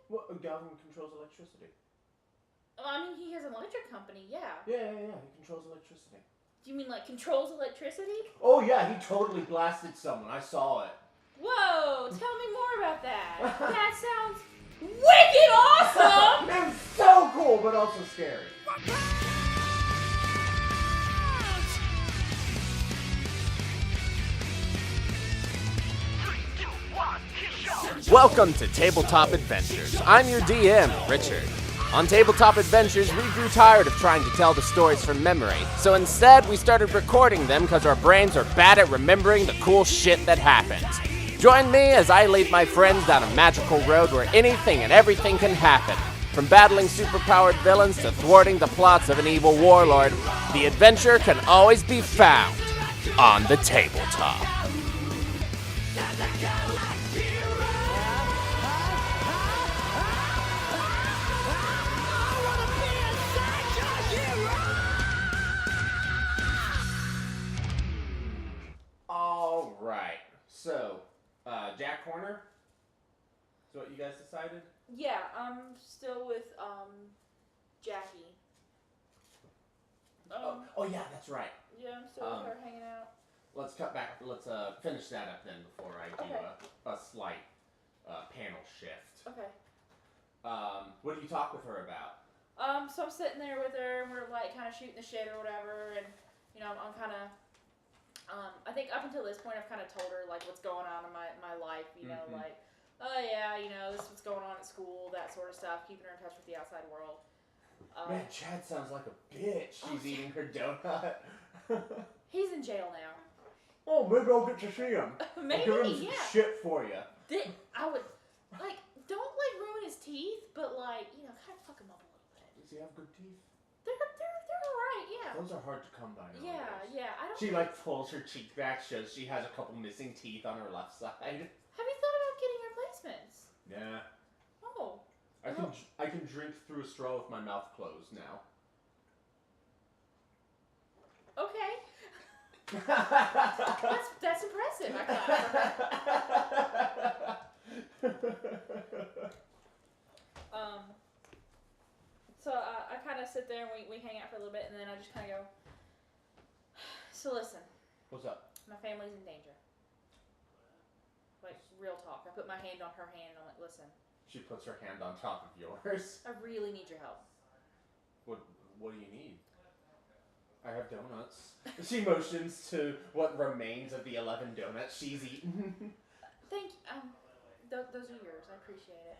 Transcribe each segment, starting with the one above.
Well, Galvin controls electricity. I mean, he has an electric company, yeah. Yeah. He controls electricity. Do you mean like controls electricity? Oh yeah, he totally blasted someone. I saw it. Whoa, tell me more about that. That sounds wicked awesome! It was so cool, but also scary. Welcome to Tabletop Adventures. I'm your DM, Richard. On Tabletop Adventures, we grew tired of trying to tell the stories from memory, so instead we started recording them because our brains are bad at remembering the cool shit that happens. Join me as I lead my friends down a magical road where anything and everything can happen. From battling superpowered villains to thwarting the plots of an evil warlord, the adventure can always be found on the tabletop. All right. So, Jack Horner. Is what you guys decided? Yeah, I'm still with, Jackie. Oh yeah, that's right. Yeah, I'm still with her hanging out. Let's cut back. Let's finish that up then before I do a slight panel shift. Okay. What do you talk with her about? So I'm sitting there with her, and we're like kind of shooting the shit or whatever, and you know, I'm kind of, I think up until this point, I've kind of told her like what's going on in my life, you know, like, oh yeah, you know, this is what's going on at school, that sort of stuff, keeping her in touch with the outside world. Man, Chad sounds like a bitch. She's eating her donut. He's in jail now. Oh, maybe I'll get to see him. Maybe, I'll give him some shit for you. I would, like, don't like ruin his teeth, but like, you know, kind of fuck him up a little bit. Does he have good teeth? They're alright, yeah. Those are hard to come by nowadays. Yeah, I don't. She like pulls her cheek back, shows she has a couple missing teeth on her left side. Have you thought about getting replacements? Yeah. Oh. I can drink through a straw with my mouth closed now. Okay. that's impressive. I thought. So I kind of sit there and we hang out for a little bit, and then I just kind of go. So listen. What's up? My family's in danger. Like real talk. I put my hand on her hand and I'm like, listen. She puts her hand on top of yours. I really need your help. What do you need? I have donuts. She motions to what remains of the 11 donuts she's eaten. Thank you. Those are yours. I appreciate it.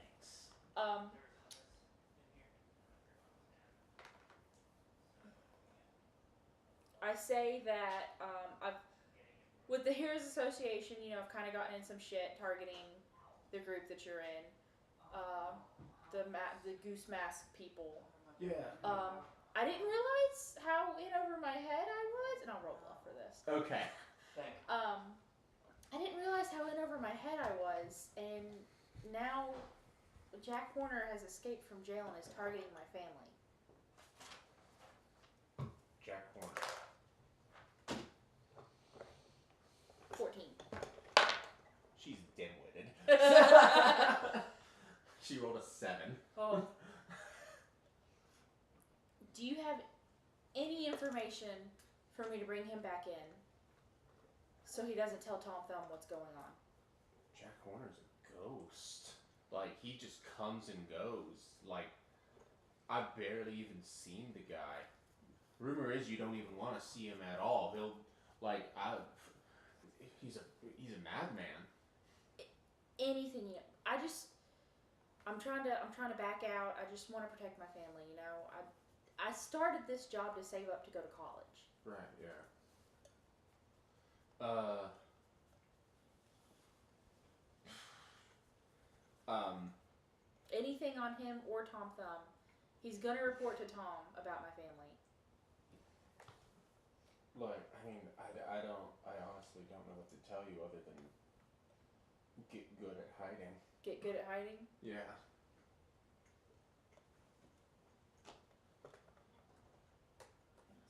I say that with the Heroes Association, you know, I've kind of gotten in some shit targeting the group that you're in. The Goose Mask people. Yeah. I didn't realize how in over my head I was, and I'll roll bluff for this. Okay. Thanks. I didn't realize how in over my head I was, and now Jack Horner has escaped from jail and is targeting my family. Jack Horner. 14. She's dim-witted. She rolled a 7. Oh. Do you have any information for me to bring him back in so he doesn't tell Tom Thumb what's going on? Jack Horner's a ghost. Like, he just comes and goes. Like, I've barely even seen the guy. Rumor is you don't even want to see him at all. He'll, like, he's a madman. Anything, you know. I'm trying to back out. I just want to protect my family, you know. I started this job to save up to go to college. Right, yeah. Anything on him or Tom Thumb, he's gonna report to Tom about my family. Look, I mean, I honestly don't know what to tell you other than get good at hiding. Get good at hiding? Yeah.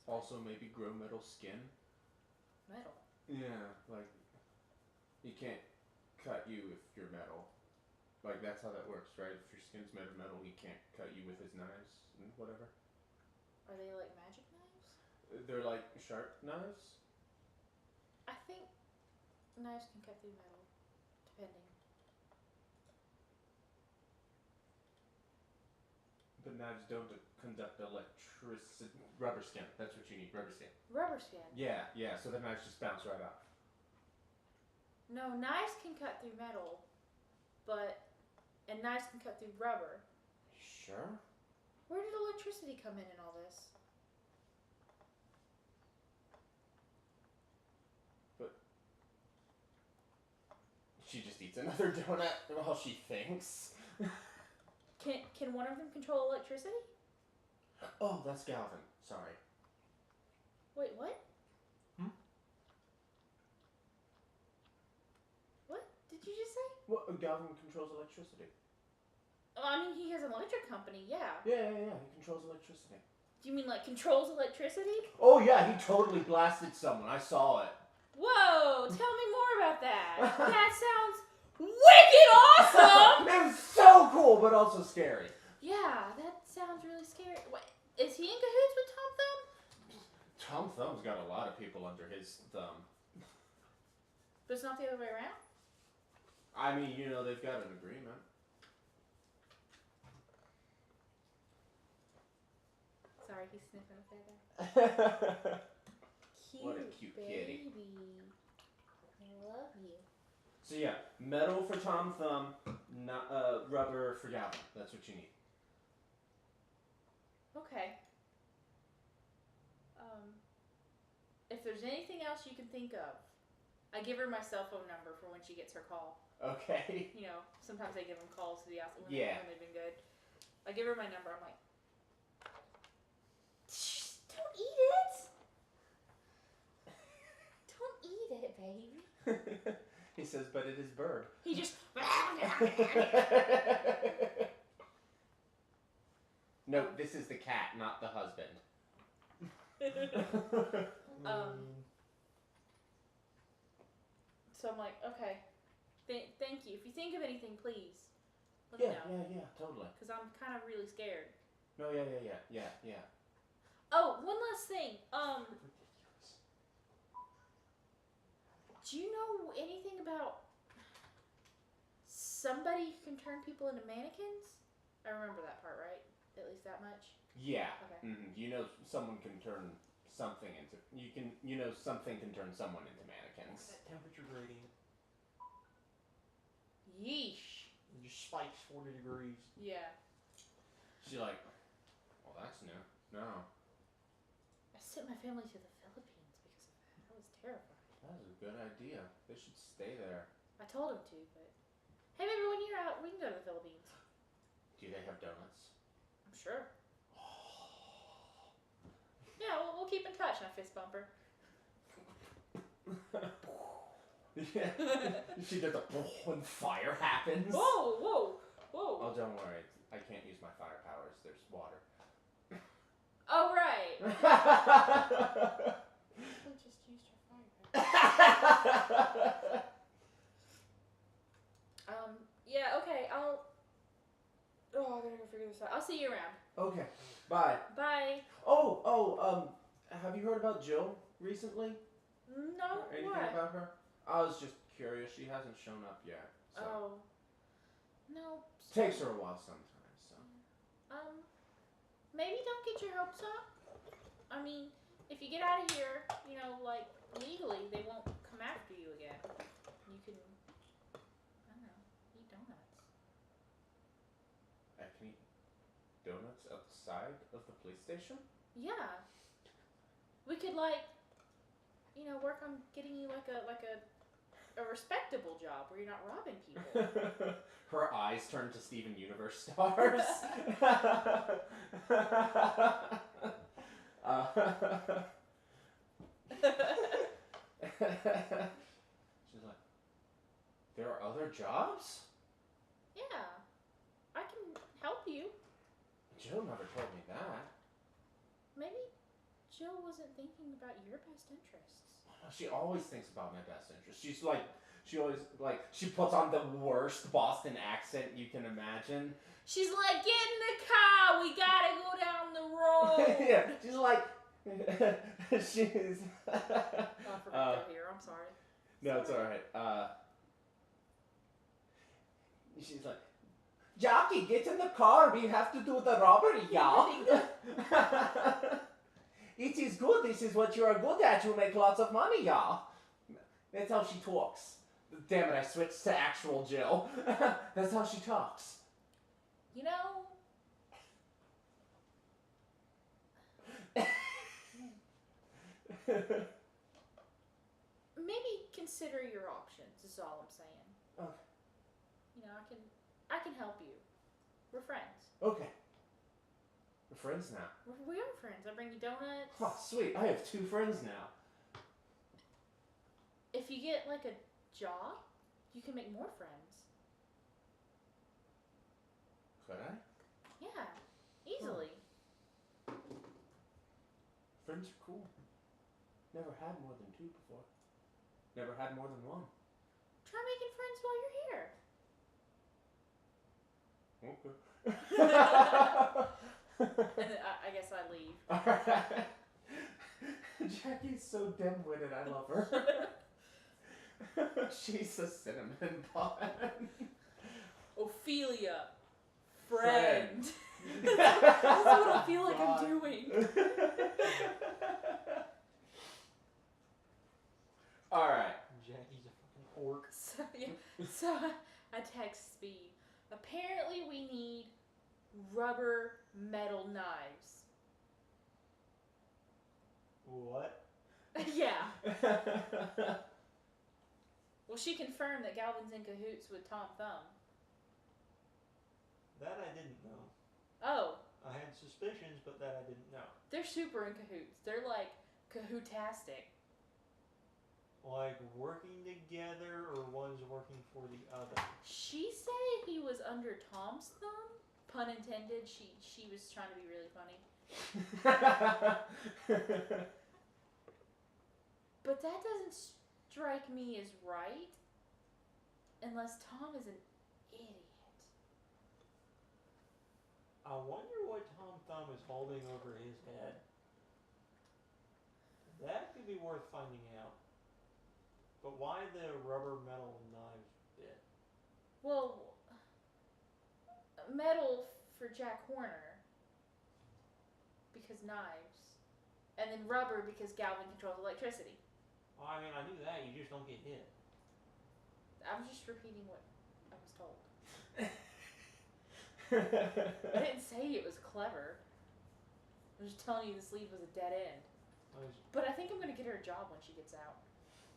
Also, maybe grow metal skin. Metal? Yeah, like, you can't cut you if you're metal. Like, that's how that works, right? If your skin's made of metal, he can't cut you with his knives and whatever. Are they like magic knives? They're like sharp knives? I think knives can cut through metal, depending. But knives don't conduct electricity. Rubber skin. That's what you need. Rubber skin. Rubber skin. Yeah. So the knives just bounce right off. No, knives can cut through metal, and knives can cut through rubber. Sure. Where did electricity come in all this? But she just eats another donut while she thinks. Can one of them control electricity? Oh, that's Galvin. Sorry. Wait, what? What did you just say? Well, Galvin controls electricity. I mean, he has an electric company, yeah. Yeah. He controls electricity. Do you mean like controls electricity? Oh yeah, he totally blasted someone. I saw it. Whoa, tell me more about that. That sounds wicked awesome! It was so cool, but also scary. Yeah, that sounds really scary. Wait, is he in cahoots with Tom Thumb? Tom Thumb's got a lot of people under his thumb. But it's not the other way around? I mean, they've got an agreement. Sorry, he's sniffing a feather. Cute, What a cute kitty. baby. I love you. So yeah, metal for Tom Thumb, rubber for Galvin. That's what you need. Okay. If there's anything else you can think of, I give her my cell phone number for when she gets her call. Okay. Sometimes I give them calls to the outside when they've been good. I give her my number. I'm like, shh, don't eat it. Don't eat it, baby. He says, but it is bird. He just. No, this is the cat, not the husband. So I'm like, okay, thank you. If you think of anything, please let me know. Yeah, totally. Because I'm kind of really scared. No, yeah. Oh, one last thing. Do you know anything about somebody who can turn people into mannequins? I remember that part, right? At least that much? Yeah. Okay. Mm-hmm. Someone can turn something into... something can turn someone into mannequins. What's that temperature gradient? Yeesh. It just spikes 40 degrees. Yeah. She's like, well, that's new. No. I sent my family to the Philippines because of that. I was terrified. That was a good idea. They should stay there. I told him to, but... Hey, maybe when you're out, we can go to the Philippines. Do they have donuts? I'm sure. Yeah, we'll keep in touch. And I fist bump her. Yeah. She does when fire happens. Whoa. Oh, don't worry. I can't use my fire powers. There's water. Oh, right. I just used her fire power. Yeah, okay, I gotta go figure this out. I'll see you around. Okay. Bye. Bye. Have you heard about Jill recently? No, Or anything what? about her? I was just curious. She hasn't shown up yet. So. Oh. No. Takes her a while sometimes, so. Maybe don't get your hopes up. I mean, if you get out of here, legally, they won't come after you again. You can, I don't know, eat donuts. I can eat donuts outside of the police station? Yeah. We could work on getting you a respectable job where you're not robbing people. Her eyes turn to Steven Universe stars. She's like, there are other jobs? Yeah. I can help you. Jill never told me that. Maybe Jill wasn't thinking about your best interests. She always thinks about my best interest. She always, like, she puts on the worst Boston accent you can imagine. She's like, get in the car, we gotta go down the road. Yeah, she's like, she's... Oh, I forgot to go here, I'm sorry. No, it's alright. She's like, Jackie, get in the car, we have to do the robbery, yeah? It is good, this is what you are good at, you make lots of money, yeah? That's how she talks. Damn it, I switched to actual Jill. That's how she talks. You know, maybe consider your options, is all I'm saying. Okay. You know, I can help you. We're friends. Okay. We're friends now. We are friends. I bring you donuts. Oh, sweet, I have 2 friends now. If you get like a job, you can make more friends. Could I? Yeah, easily. Friends are cool. Never had more than 2 before. Never had more than 1. Try making friends while you're here. Okay. And then I guess I leave. Alright. Jackie's so dim-witted, I love her. She's a cinnamon bun. Ophelia, friend. Friend. That's what I feel like I'm doing. Alright. Jackie's a fucking orc. So yeah, so I text Speed. Apparently we need rubber metal knives. What? Yeah. Well, she confirmed that Galvin's in cahoots with Tom Thumb. That I didn't know. Oh, I had suspicions, but that I didn't know. they're super in cahoots. They're like cahootastic. Like working together, or one's working for the other. She said he was under Tom's thumb. Pun intended. She was trying to be really funny. But that doesn't strike me as right. Unless Tom is an idiot. I wonder what Tom Thumb is holding over his head. That could be worth finding out. But why the rubber metal knives bit? Well, metal for Jack Horner. Because knives. And then rubber because Galvin controls electricity. Well, I mean, I knew that. You just don't get hit. I was just repeating what I was told. I didn't say it was clever. I was just telling you this lead was a dead end. But I think I'm going to get her a job when she gets out.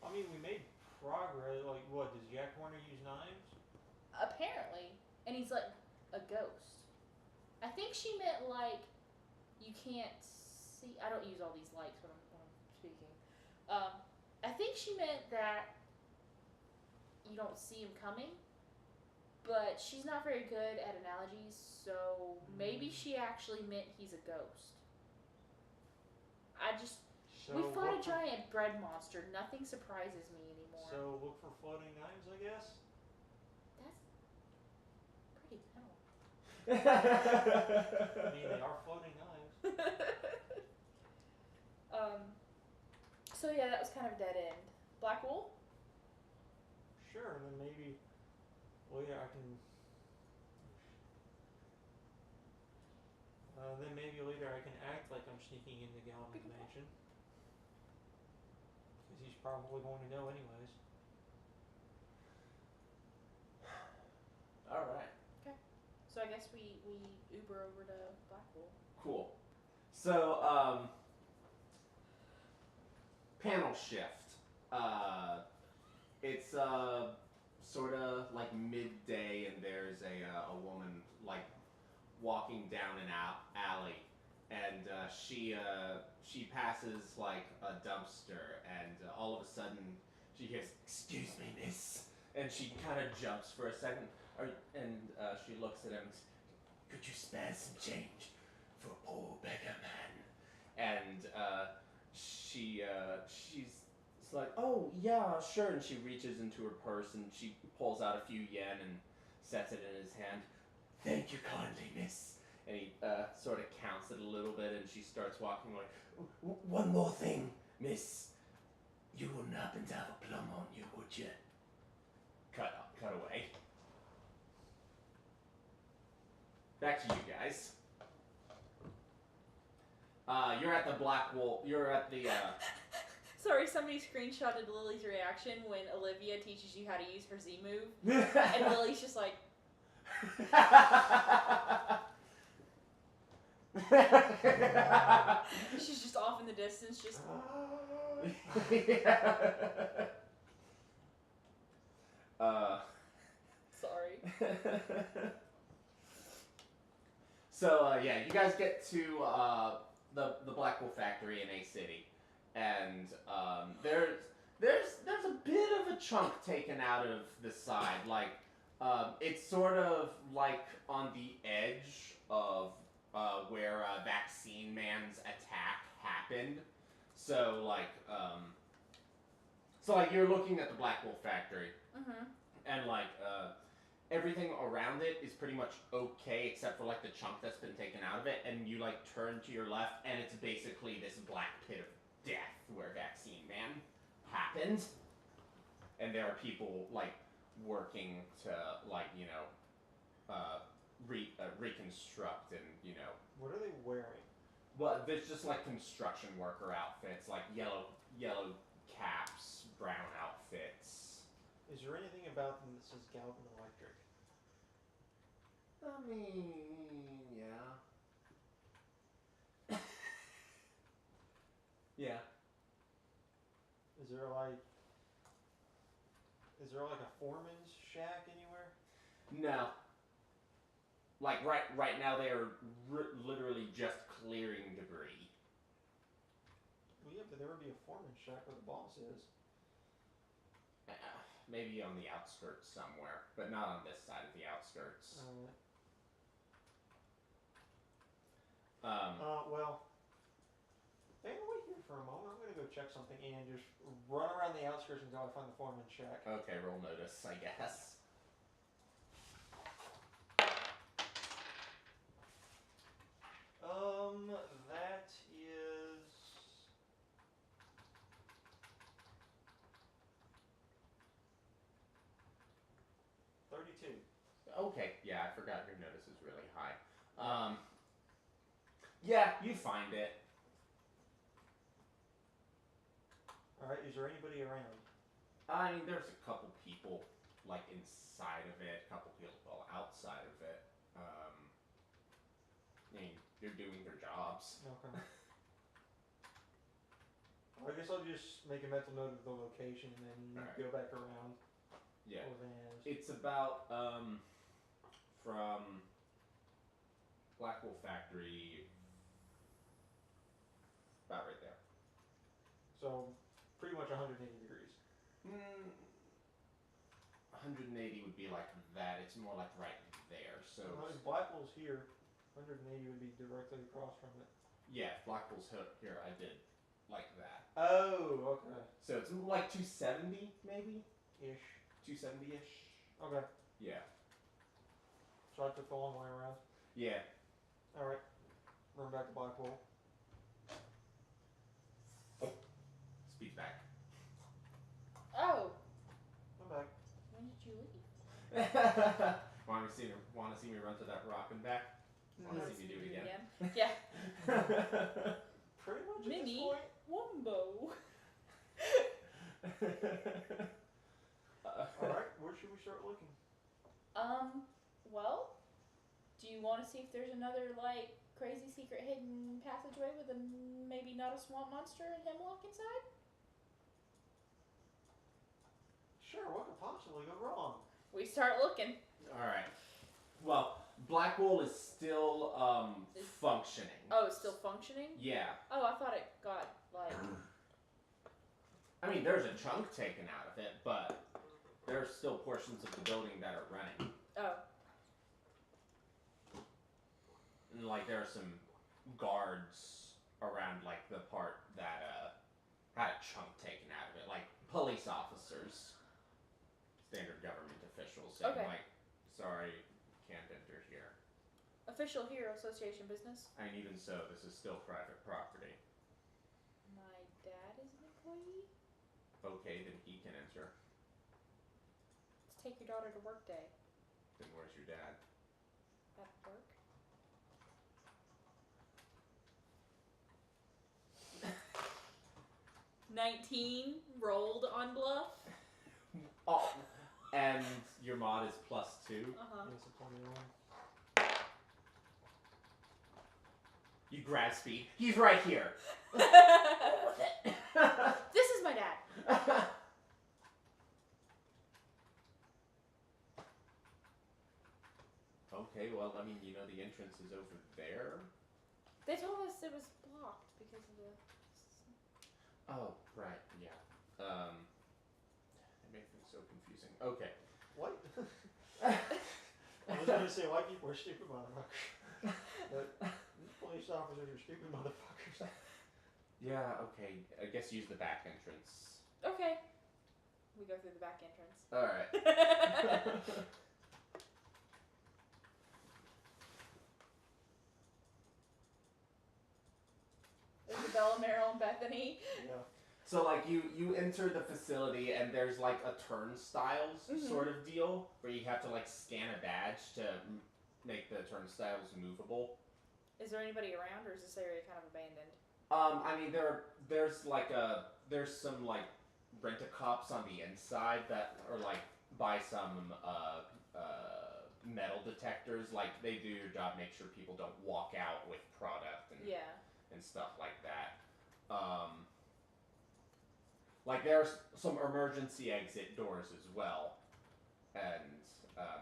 I mean, we made progress. Like, what? Does Jack Horner use knives? Apparently. And he's like a ghost. I think she meant like you can't see. I don't use all these likes when I'm speaking. I think she meant that you don't see him coming. But she's not very good at analogies, so maybe she actually meant he's a ghost. We fought a giant bread monster. Nothing surprises me anymore. So look for floating knives, I guess? That's pretty cool. I mean, they are floating knives. So yeah, that was kind of a dead end. Blackwool? Sure, and then maybe later I can... then maybe later I can act like I'm sneaking into Galvin's mansion. Because he's probably going to know anyways. Alright. Okay. So I guess we Uber over to Blackwool. Cool. So, panel shift. It's sort of like midday, and there's a woman like walking down an alley, and she passes like a dumpster, and all of a sudden she hears, "Excuse me, miss," and she kind of jumps for a second, and she looks at him. "Could you spare some change for a poor beggar man?" And she's It's like, oh, yeah, sure. And she reaches into her purse and she pulls out a few yen and sets it in his hand. Thank you kindly, miss. And he sort of counts it a little bit and she starts walking away. One more thing, miss. You wouldn't happen to have a plum on you, would you? Cut away. Back to you guys. You're at the Blackwool. You're at the. Sorry, somebody screenshotted Lily's reaction when Olivia teaches you how to use her Z move, and Lily's just like. She's just off in the distance, just. Sorry. So yeah, you guys get to the Blackwool factory in A City, and there's a bit of a chunk taken out of the side, like it's sort of like on the edge of where Vaccine Man's attack happened. So like you're looking at the Blackwool factory, and like everything around it is pretty much okay except for like the chunk that's been taken out of it, and you like turn to your left and it's basically this black pit of death where Vaccine Man happened, and there are people like working to like reconstruct and What are they wearing? well, there's just like construction worker outfits, like yellow caps, brown outfits. Is there anything about them that says Galvin Electric? I mean, yeah. Yeah. Is there like a foreman's shack anywhere? No. Like right now they are literally just clearing debris. Well, yeah, but there would be a foreman's shack where the boss is. Maybe on the outskirts somewhere, but not on this side of the outskirts. Well, hang on, wait here for a moment. I'm gonna go check something and just run around the outskirts until I find the foreman's shack. Okay, roll notice, I guess. That is 32. Okay, yeah, I forgot your notice is really high. Yeah, you find it. Alright, is there anybody around? I mean, there's a couple people, like, inside of it, a couple people outside of it. I mean, they're doing their jobs. Okay. I guess I'll just make a mental note of the location and then go back around. Yeah. Vans. It's about, from Blackwool Factory, about right there. So, pretty much 180 degrees. 180 would be like that. It's more like right there. So If Blackwool's here, 180 would be directly across from it. yeah, if Blackwool's here, I did like that. Oh, okay. So it's like 270 maybe? Ish. 270-ish? Okay. Yeah. So I took the long way around. Yeah. Alright. Run back to Blackwool. Speak back. Oh, I'm back. when did you leave? Want to see me run to that rock and back? Want to see me do it again? Yeah. Pretty much Mini at this Wumbo. Alright, where should we start looking? Well, do you want to see if there's another, like, crazy secret hidden passageway with a maybe not a swamp monster and hemlock inside? Sure, what could possibly go wrong? We start looking. Alright. Well, Blackwool is still functioning. Oh, it's still functioning? Yeah. Oh, I thought it got, like... I mean, there's a chunk taken out of it, but there are still portions of the building that are running. Oh. And, like, there are some guards around, like, the part that had a chunk taken out of it, like police officers, standard government officials saying Okay. like, sorry, can't enter here. Official Hero Association business. And even so, this is still private property. My dad is an employee. Okay, then he can enter. Let's take your daughter to work day. Then where's your dad? At work. $19 rolled on bluff. Oh, and your mod is +2. Uh-huh. It's a 21. You grab speed. He's right here. This is my dad. Okay, well, I mean, you know the entrance is over there. They told us it was blocked because of the... Oh, right, yeah. They make things so confusing. Okay. What? I was gonna say white people are stupid motherfuckers. But police officers are stupid motherfuckers. Yeah, okay. I guess use the back entrance. Okay. We go through the back entrance. Alright. Isabella, Meryl, and Bethany. Yeah. So, like, you enter the facility and there's, like, a turnstiles sort of deal where you have to, like, scan a badge to make the turnstiles movable. Is there anybody around, or is this area kind of abandoned? I mean, there's some, like, rent-a-cops on the inside that are, like, by some, metal detectors. Like, they do your job, make sure people don't walk out with product and stuff like that. Like, there's some emergency exit doors as well. And,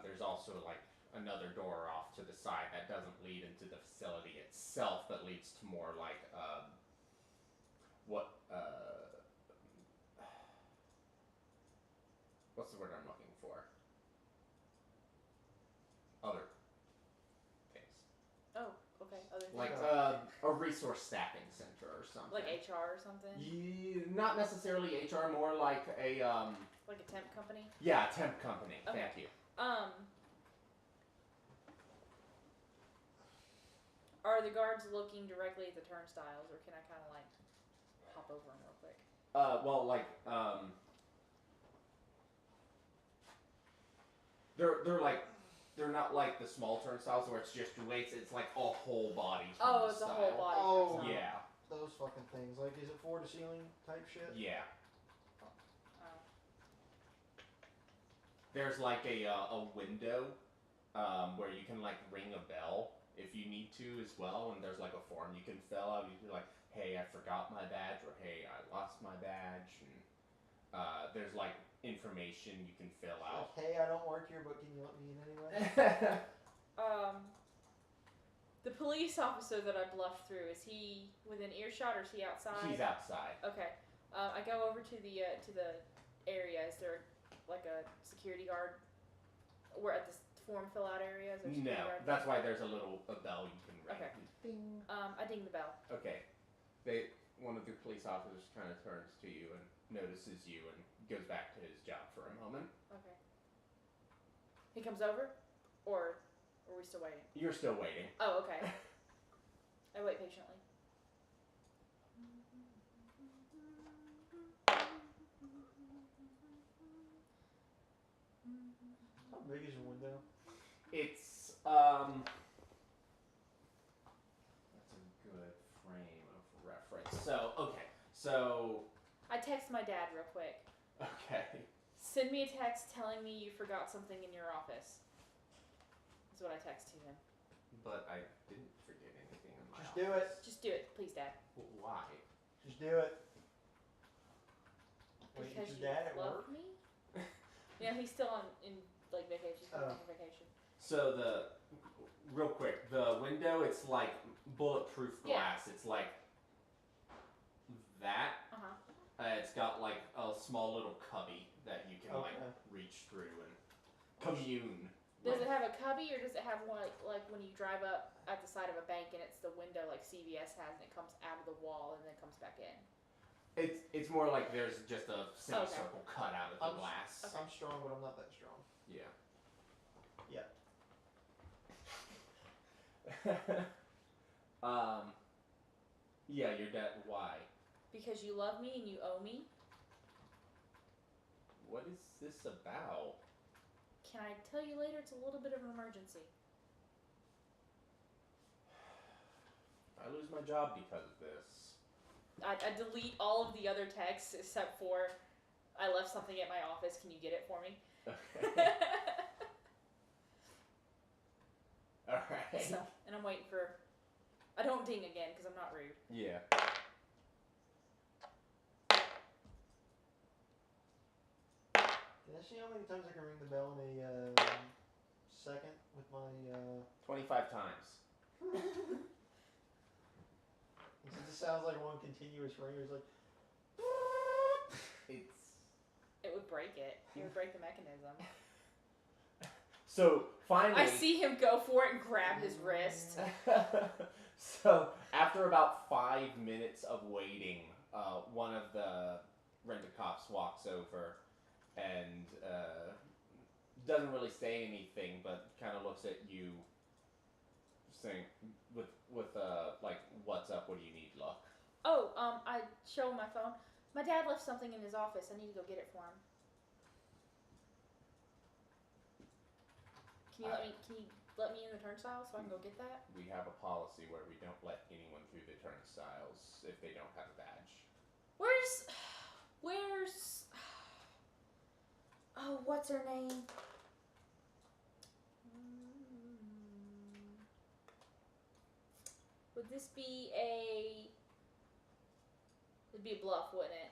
there's also, like, another door off to the side that doesn't lead into the facility itself, that leads to more, like, what's the word I'm looking for? Other things. Oh, okay. Other things. Like, a resource staffing center or something. Like HR or something? Not necessarily HR, more like a, Like a temp company? yeah, temp company. Okay. Thank you. Are the guards looking directly at the turnstiles, or can I kind of like hop over them real quick? Well, like, they're not like the small turnstiles where it's just weights. It's like a whole body. Oh, it's a whole body. Oh. turnstile. Yeah. Those fucking things. Like, is it floor to ceiling type shit? Yeah. Oh. There's like a window, where you can like ring a bell if you need to as well, and there's like a form you can fill out. You can be like, hey, I forgot my badge, or hey, I lost my badge, and there's like information you can fill out. Like, hey, I don't work here, but can you let me in anyway? The police officer that I bluffed through, is he within earshot or is he outside? He's outside. Okay. I go over to the area. Is there like a security guard? We're at the form fill out area. Is there a security guard? That's why there's a bell you can ring. Okay. Ding. I ding the bell. Okay. One of the police officers kind of turns to you and notices you and goes back to his job for a moment. Okay. He comes over, or are we still waiting? You're still waiting. Oh, okay. I wait patiently. How big is your window? It's that's a good frame of reference. So I text my dad real quick. okay. Send me a text telling me you forgot something in your office. That's what I text to him. But I didn't forget anything in my Just office. do it. Just do it, please, Dad. Why? Just do it. Wait, Because is you your dad at love work? me? Yeah, he's still on like vacation. He's Oh. on vacation. So real quick, the window, it's like bulletproof glass. It's like that. It's got like a small little cubby that you can like reach through and commune. Does it have a cubby, or does it have one like when you drive up at the side of a bank and it's the window like CVS has, and it comes out of the wall and then comes back in? It's more like there's just a semicircle cut out of the glass. I'm strong, but I'm not that strong. Yeah. Yeah, your dad. Why? Because you love me and you owe me. What is this about? Can I tell you later? It's a little bit of an emergency. I lose my job because of this. I delete all of the other texts except for I left something at my office. Can you get it for me? Okay. Alright. So, and I'm waiting for... I don't ding again because I'm not rude. Yeah. Can I see how many times I can ring the bell in a second with my... 25 times. It just sounds like one continuous ring. It's like... It would break it. It would break the mechanism. So, finally... I see him go for it and grab his wrist. So, after about 5 minutes of waiting, one of the rented cops walks over and doesn't really say anything, but kind of looks at you, saying, with like, what's up, what do you need, Luck? Oh, I show him my phone. My dad left something in his office. I need to go get it for him. Can you let me in the turnstile so I can go get that? We have a policy where we don't let anyone through the turnstiles if they don't have a badge. Where's oh, what's her name? Would this be it'd be a bluff, wouldn't it?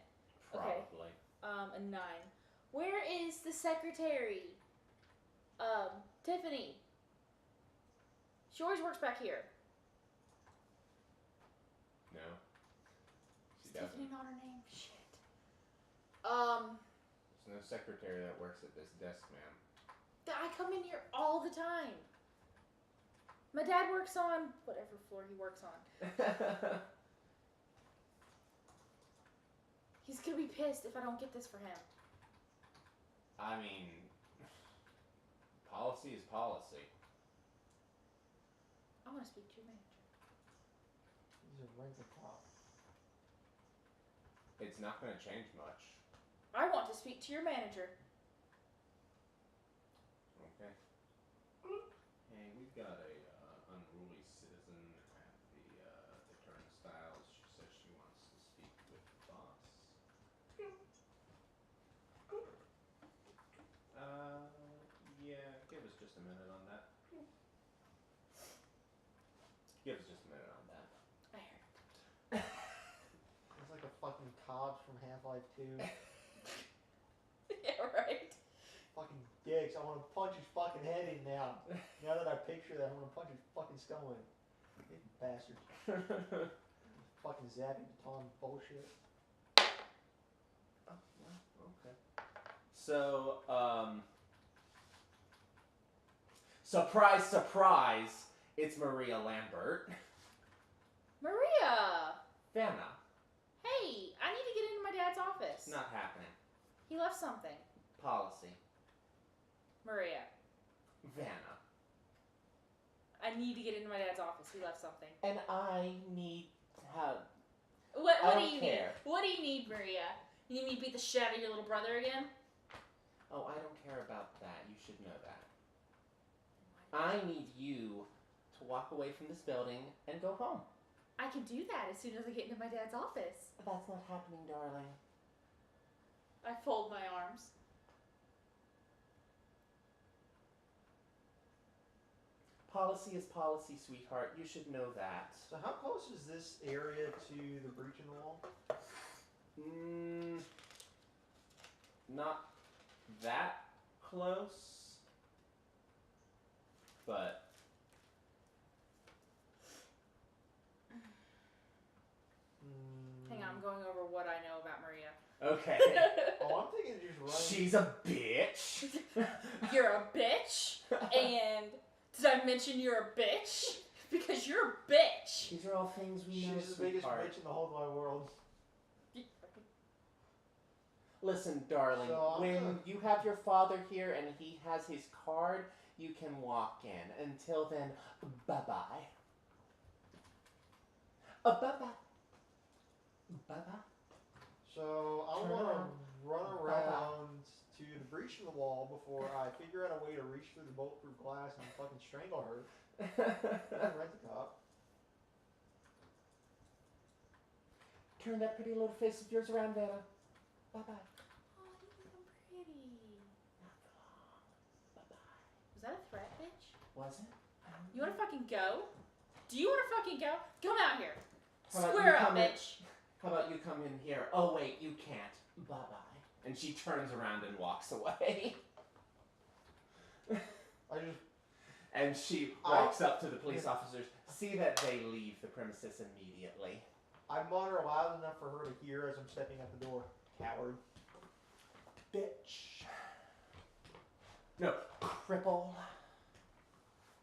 Probably. Okay. A 9. Where is the secretary? Tiffany. She always works back here. No. She Is doesn't. Tiffany not her name? Shit. There's no secretary that works at this desk, ma'am. I come in here all the time. My dad works on whatever floor he works on. He's gonna be pissed if I don't get this for him. I mean, policy is policy. I want to speak to your manager. He's a rented cop. It's not going to change much. I want to speak to your manager. Okay. Hey, we've got a unruly citizen at the turnstiles. She says she wants to speak with the boss. Yeah, give us just a minute on that. Give us just a minute on that. I heard. It's like a fucking Cobbs from Half-Life 2. Yeah, right. Fucking dicks. I want to punch his fucking head in now. Now that I picture that, I want to punch his fucking skull in. You bastards. Fucking zapping baton bullshit. Oh, well, okay. So, surprise, surprise, it's Maria Lambert. Maria! Vanna. Hey, I need to get into my dad's office. Not happening. He left something. Policy. Maria. Vanna. I need to get into my dad's office. He left something. And I need help. What I do don't you care. need? What do you need, Maria? You need me to beat the shit out of your little brother again? Oh, I don't care about that. You should know that. I need you to walk away from this building and go home. I can do that as soon as I get into my dad's office. That's not happening, darling. I fold my arms. Policy is policy, sweetheart. You should know that. So how close is this area to the breach in the wall? Not that close, but Hang on, I'm going over what I know about Maria. okay. Oh, I'm thinking just running. She's a bitch. You're a bitch. And did I mention you're a bitch? Because you're a bitch. These are all things we know, She's the biggest sweetheart. bitch in the whole wide world. Listen, darling, So, when you have your father here and he has his card, you can walk in. Until then, bye-bye. Bye-bye. Bye-bye. So I Turn want to around. run Bye-bye. around to the breach in the wall before I figure out a way to reach through the bulletproof glass and fucking strangle her. Rent the cop. Turn that pretty little face of yours around, Vanna. Bye-bye. Oh, you think I'm pretty. Bye-bye. Was that a threat, bitch? Was it? You wanna fucking go? Do you wanna fucking go? Come out here. How about Square you up, come in- bitch. How about you come in here? Oh, wait, you can't. Bye-bye. And she turns around and walks away. I just And she walks up to the police officers. See that they leave the premises immediately. I mutter loud enough for her to hear as I'm stepping out the door. Coward. Bitch. No, cripple.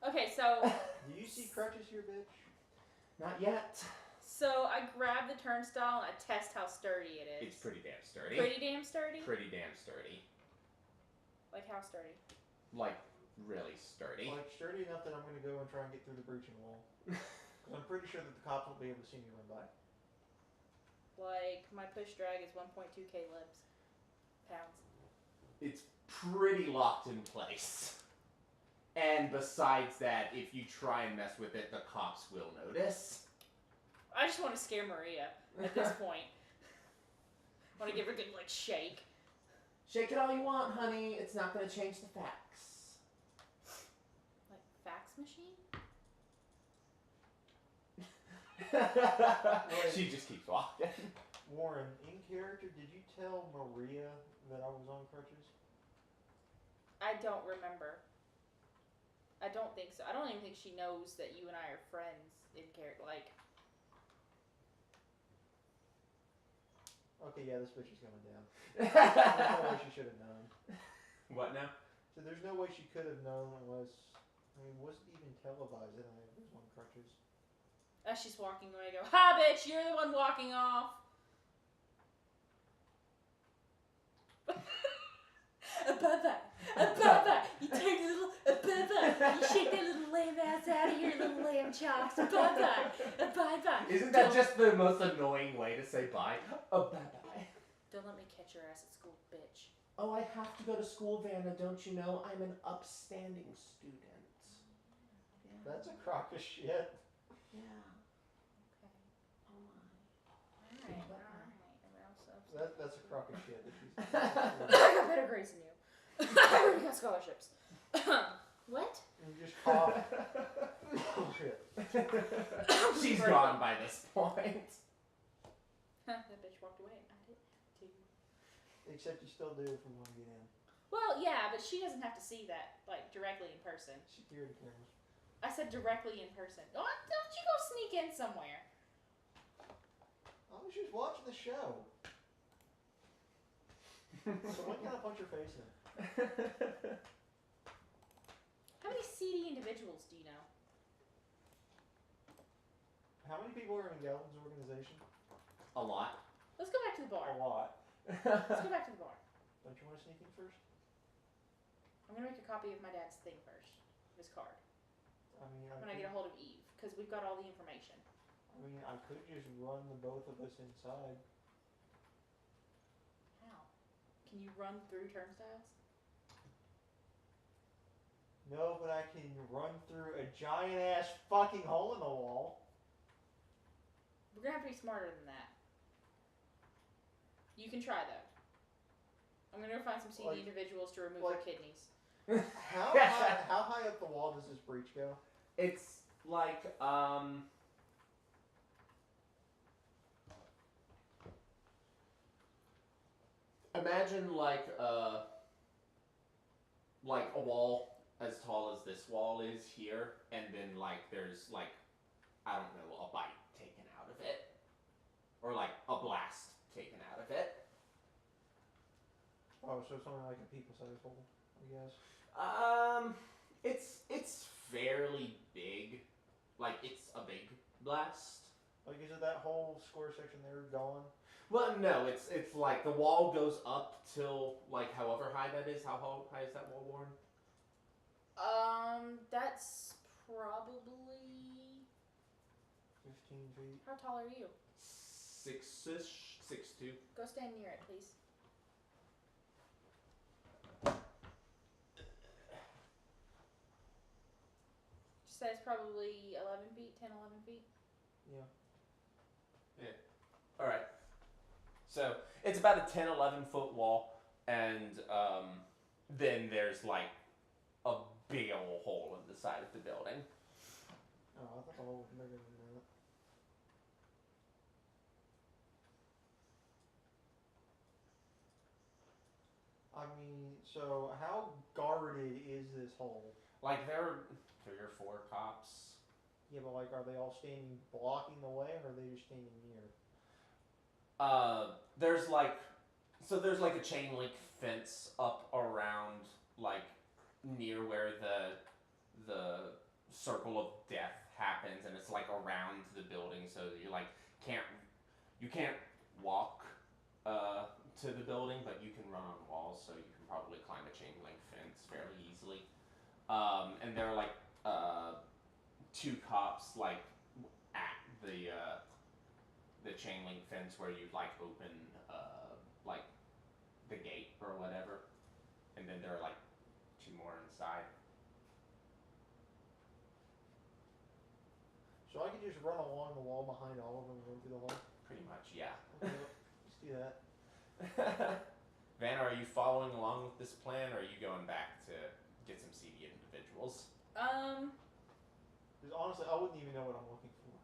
Okay, so Do you see crutches here, bitch? Not yet. I grab the turnstile and I test how sturdy it is. It's pretty damn sturdy. Pretty damn sturdy? Pretty damn sturdy. Like how sturdy? Like, really sturdy. Like sturdy enough that I'm gonna go and try and get through the breach in the wall. 'Cause I'm pretty sure that the cops won't be able to see me run by. Like my push drag is 1.2k libs. Pounds. It's pretty locked in place. And besides that, if you try and mess with it, the cops will notice. I just want to scare Maria at this point. Want to give her a good like shake. Shake it all you want, honey. It's not going to change the facts. Like fax machine? She just keeps walking. Warren, in character, did you tell Maria that I was on crutches? I don't remember. I don't think so. I don't even think she knows that you and I are friends in character. Like, Okay, yeah, this bitch is going down. There's no way she should have known. What now? So there's no way she could have known unless, I mean, was it even televised that I was on crutches? as she's walking away, I go, "Ha, bitch! You're the one walking off." Ababa, you take a little ababa, you shake that little lame ass out of here, little lamb chops. Ababa. Isn't that just the most annoying way to say bye? Bye-bye. Don't let me catch your ass at school, bitch. Oh, I have to go to school, Vanna, don't you know? I'm an upstanding student. Yeah. That's a crock of shit. Yeah. Okay. Oh my. Alright. Everyone else That's a crock of shit. That she's I got better grades than you. I already got scholarships. What? You just cough. Oh, shit. She's gone by this point. That bitch walked away. I did too. Except you still do if we want to get in. Well, yeah, but she doesn't have to see that, like, directly in person. Security cameras. I said directly in person. Don't you go sneak in somewhere. I was just watching the show. So when can I punch your face in? How many seedy individuals do you know? How many people are in Galvin's organization? A lot. Let's go back to the bar. A lot. Let's go back to the bar. Don't you want to sneak in first? I'm gonna make a copy of my dad's thing first. His card. I mean, When I get a hold of Eve, because we've got all the information. I could just run the both of us inside. How? Can you run through turnstiles? No, but I can run through a giant ass fucking hole in the wall. We're gonna have to be smarter than that. You can try though. I'm gonna go find some seedy individuals to remove their kidneys. How high up the wall does this breach go? It's like, imagine like a wall as tall as this wall is here, and then like there's like, I don't know, a bite taken out of it, or like a blast taken out of it. Oh, so something like a people-sized hole, I guess. It's fairly big, like it's a big blast. Like, is it that whole square section there gone? Well, no, it's like the wall goes up till like however high that is. How high is that wall, Warren? That's probably 15 feet. How tall are you? 6-ish, 6'2". Go stand near it, please. She says probably 11 feet, 10, 11 feet. Yeah. All right. So it's about a 10, 11 foot wall, and then there's like a big old hole in the side of the building. Oh, I thought the hole was bigger than that. I mean, so how guarded is this hole? Like there are 3 or 4 cops. Yeah, but like, are they all standing blocking the way, or are they just standing near? There's like a chain link fence up around like near where the circle of death happens, and it's like around the building, so you like can't walk to the building, but you can run on walls, so you can probably climb a chain link fence fairly easily. And there are like 2 cops like at the chain link fence where you like open like the gate or whatever, and then there are like 2 more inside. So I could just run along the wall behind all of them and run through the hole? Pretty much, yeah. Okay, let's do that. Vanna, are you following along with this plan, or are you going back to get some seedy individuals? Because honestly, I wouldn't even know what I'm looking for.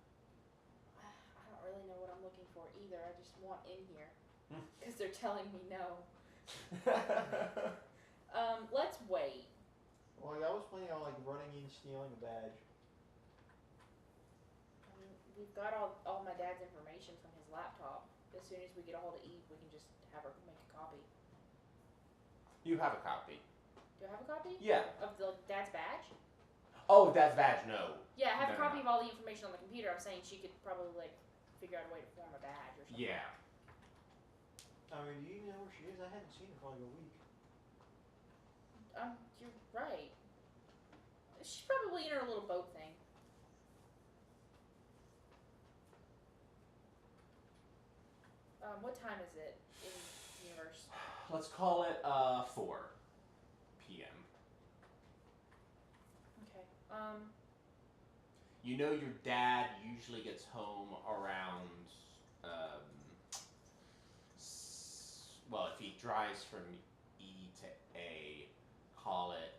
I don't really know what I'm looking for either. I just want in here. Because they're telling me no. Let's wait. Well, like, I was planning on like running in, stealing a badge. I mean, we've got all my dad's information from his laptop. As soon as we get a hold of Eve, we can just have her make a copy. You have a copy. Do I have a copy? Yeah. Of the dad's badge? Oh, that's badge. No. Yeah, I have a No, copy no. of all the information on the computer. I'm saying she could probably like figure out a way to form a badge or something. Yeah. I mean, do you know where she is? I haven't seen her for like a week. You're right. She's probably in her little boat thing. What time is it in the universe? Let's call it 4 p.m. Okay. You know your dad usually gets home around well, if he drives from E to A, call it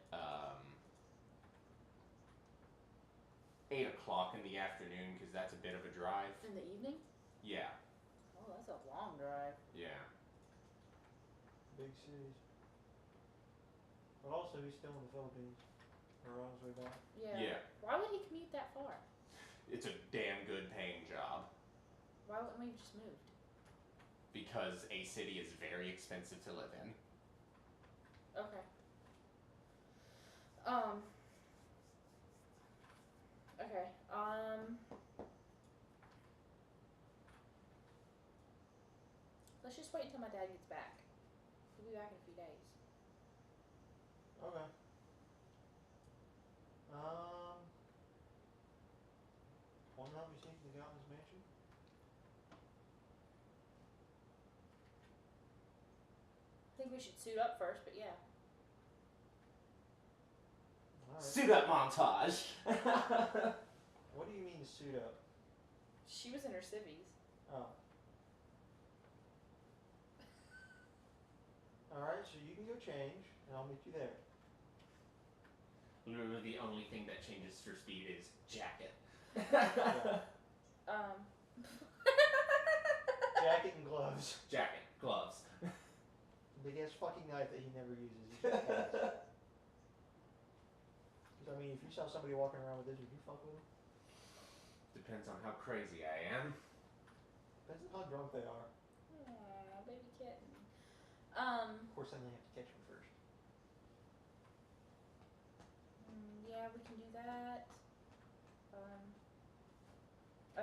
8 o'clock in the afternoon, because that's a bit of a drive. In the evening? Yeah. Oh, that's a long drive. Yeah. Big cities. But also, he's still in the Philippines. Or on his way back. Yeah. Why would he commute that far? It's a damn good paying job. Why wouldn't we have just moved? Because a city is very expensive to live in. Okay. Okay. Let's just wait until my dad gets back. He'll be back in a few days. Okay. Wonder how many scenes they got in this mansion? I think we should suit up first, but yeah. Alright. Suit up montage! What do you mean suit up? She was in her civvies. Oh. Alright, so you can go change, and I'll meet you there. Literally the only thing that changes for speed is jacket. Jacket and gloves. Jacket, gloves. Big ass fucking knife that he never uses. He just has. 'Cause I mean, if you saw somebody walking around with this, would you fuck with them? Depends on how crazy I am. Depends on how drunk they are. Aw, baby kitten. Of course, then they have to catch them first. Yeah, we can do that.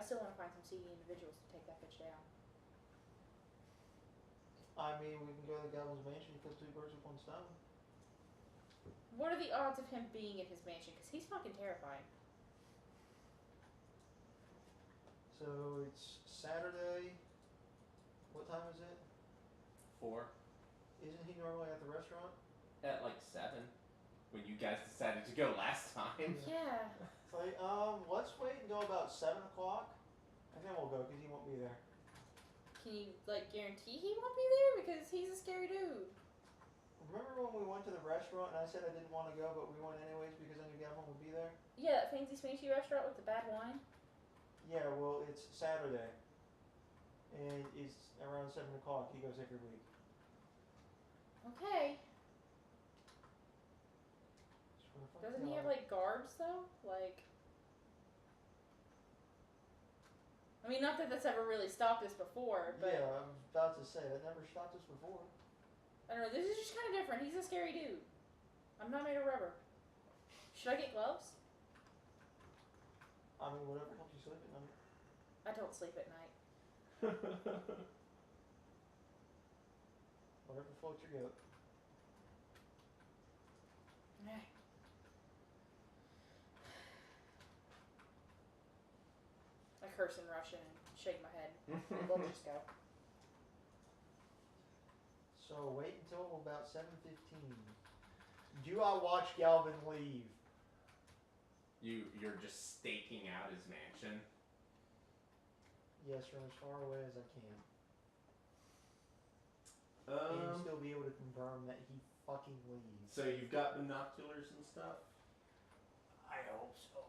I still want to find some seedy individuals to take that bitch down. I mean, we can go to the Goblin's Mansion and kill 2 birds with 1 stone. What are the odds of him being in his mansion? Because he's fucking terrifying. So it's Saturday. What time is it? 4. Isn't he normally at the restaurant? At like 7. When you guys decided to go last time. Yeah. It's like, let's wait until about 7 o'clock, and then we'll go, because he won't be there. Can you, like, guarantee he won't be there? Because he's a scary dude. Remember when we went to the restaurant and I said I didn't want to go, but we went anyways because I knew Gavin would be there? Yeah, that fancy smashy restaurant with the bad wine. Yeah, well, it's Saturday. And it's around 7 o'clock. He goes every week. Okay. Doesn't he have, like, guards, though? Like... I mean, not that that's ever really stopped us before, but... Yeah, I was about to say, that never stopped us before. I don't know, this is just kind of different. He's a scary dude. I'm not made of rubber. Should I get gloves? I mean, whatever helps you sleep at night. I don't sleep at night. Whatever floats your goat. Okay. I curse in Russian and shake my head. We'll just go. So wait until about 7:15. Do I watch Galvin leave? You're just staking out his mansion. Yes, from as far away as I can. And still be able to confirm that he fucking leaves. So you've got binoculars and stuff? I hope so.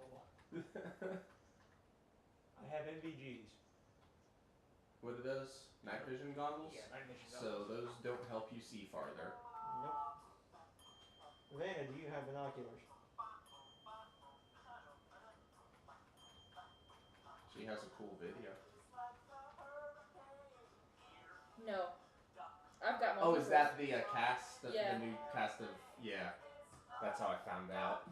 I have MVGs. What are those? Night vision goggles? Yeah, night vision So those don't help you see farther. Nope. Vanna, do you have binoculars? She has a cool video. No. I've got Oh, is multiples. that the cast? Yeah. The new cast of... Yeah. That's how I found out.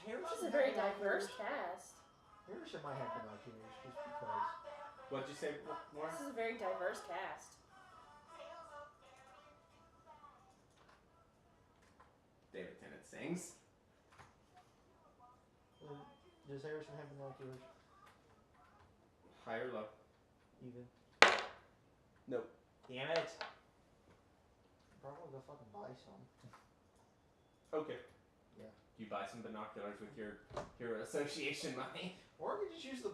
This is a very diverse cast. Harrison might have binoculars just because. What'd you say, Warren? This is a very diverse cast. David Tennant sings. Does Harrison have binoculars? High or low? Even. Nope. Damn it! Probably go fucking buy some. Okay. Yeah. You buy some binoculars with your Hero Association money. Or we could just use the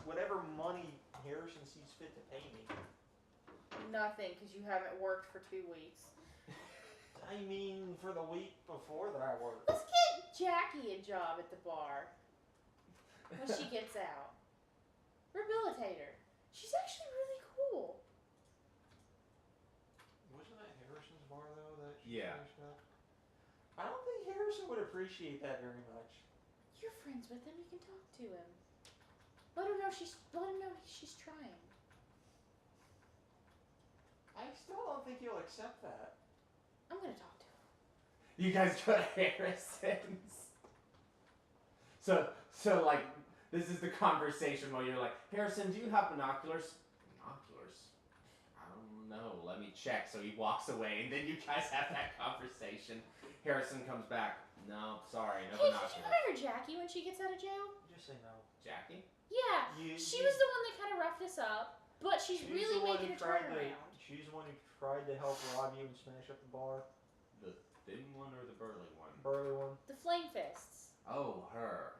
whatever money Harrison sees fit to pay me. Nothing, because you haven't worked for 2 weeks. I mean, for the week before that I worked. Let's get Jackie a job at the bar when she gets out. Rehabilitate her. She's actually really cool. Wasn't that Harrison's bar though that she Yeah. finished up? I don't think Harrison would appreciate that very much. You're friends with him. You can talk to him. Let him know she's trying. I still don't think he'll accept that. I'm gonna talk to him. You guys go to Harrison's. So like, this is the conversation while you're like, Harrison, do you have binoculars? Binoculars? I don't know. Let me check. So he walks away, and then you guys have that conversation. Harrison comes back. No, sorry, no Hey, binoculars. did you hire Jackie when she gets out of jail? Just say no. Jackie? Yeah, she was the one that kind of roughed us up, but she's really the one making a who tried turnaround. She's the one who tried to help rob you and smash up the bar. The thin one or the burly one? Burly one. The Flame Fists. Oh, her.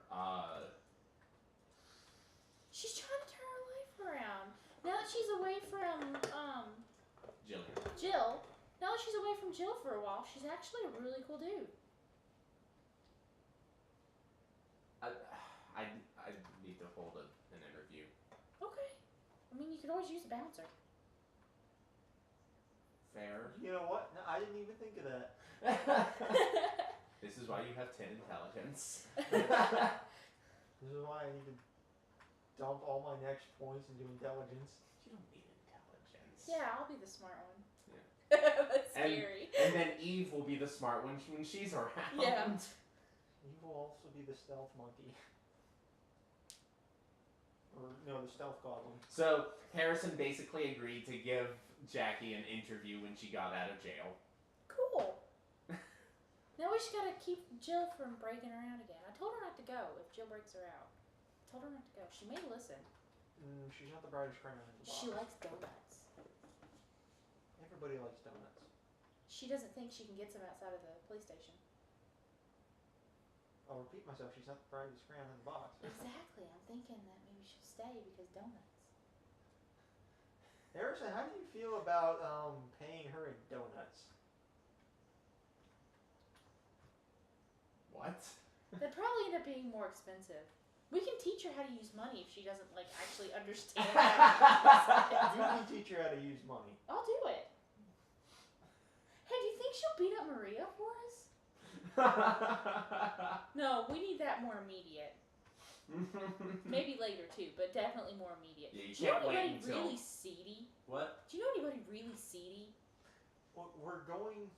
She's trying to turn her life around. Now that she's away from, Jillian. Jill, now that she's away from Jill for a while, she's actually a really cool dude. I need to hold an interview. Okay. I mean, you could always use a bouncer. Fair. You know what? No, I didn't even think of that. This is why you have 10 intelligence. This is why I need to dump all my next points into intelligence. You don't need intelligence. Yeah, I'll be the smart one. That's scary. And then Eve will be the smart one when she's around. Yeah. You will also be the stealth monkey. Or, no, the stealth goblin. So, Harrison basically agreed to give Jackie an interview when she got out of jail. Cool. Now we just gotta keep Jill from breaking her out again. I told her not to go if Jill breaks her out. I told her not to go. She may listen. She's not the brightest crown in the box. She likes donuts. Everybody likes donuts. She doesn't think she can get some outside of the police station. I'll repeat myself, she's not the brightest crown in the box. Exactly. I'm thinking that maybe she'll stay because donuts. Harrison, how do you feel about paying her in donuts? What? That'd probably end up being more expensive. We can teach her how to use money if she doesn't like actually understand how to use You it. can teach her how to use money. I'll do it. Hey, do you think she'll beat up Maria for us? No, we need that more immediate. Maybe later too, but definitely more immediate. Yeah, you Do you know can't wait anybody until- really seedy? What? Do you know anybody really seedy? Well, we're going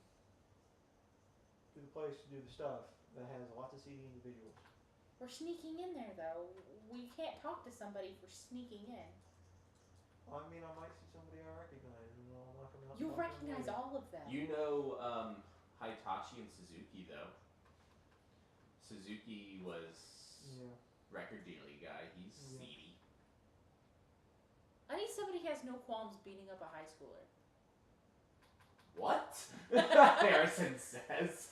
to the place to do the stuff that has lots of seedy individuals. We're sneaking in there though. We can't talk to somebody for sneaking in. I mean, I might see somebody I recognize and I'll knock them out. You'll recognize all of them. You know Hitachi and Suzuki, though. Suzuki was Yeah. record dealer guy. He's Yeah. seedy. I need somebody who has no qualms beating up a high schooler. What? Harrison says.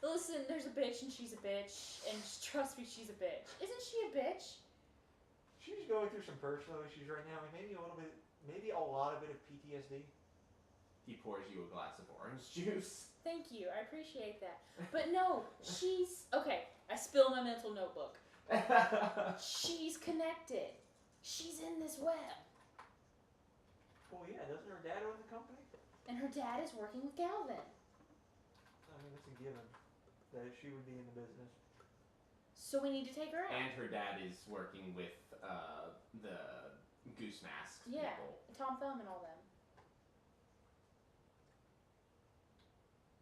Listen, there's a bitch and she's a bitch, and just trust me, she's a bitch. Isn't she a bitch? She's going through some personal issues right now, and maybe a little bit, maybe a lot of it of PTSD. He pours you a glass of orange juice. Thank you, I appreciate that. But no, she's okay. I spilled my mental notebook. She's connected. She's in this web, Well, yeah, doesn't her dad own the company? and her dad is working with Galvin. I mean, it's a given that she would be in the business. So we need to take her out. And her dad is working with the Goose Mask Yeah, people. Tom Thumb and all them.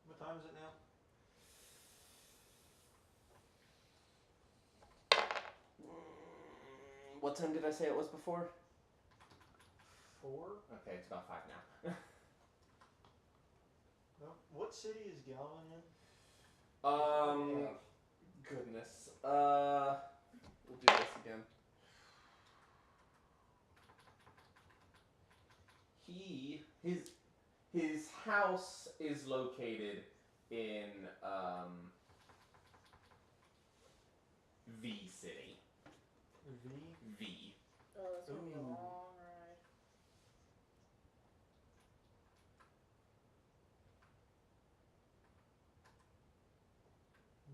What time is it now? What time did I say it was before? 4? Okay, it's about 5 now. No. What city is Galvin in? Goodness. We'll do this again. His house is located in V City. V? V. Oh, that's gonna be a Ooh. long ride.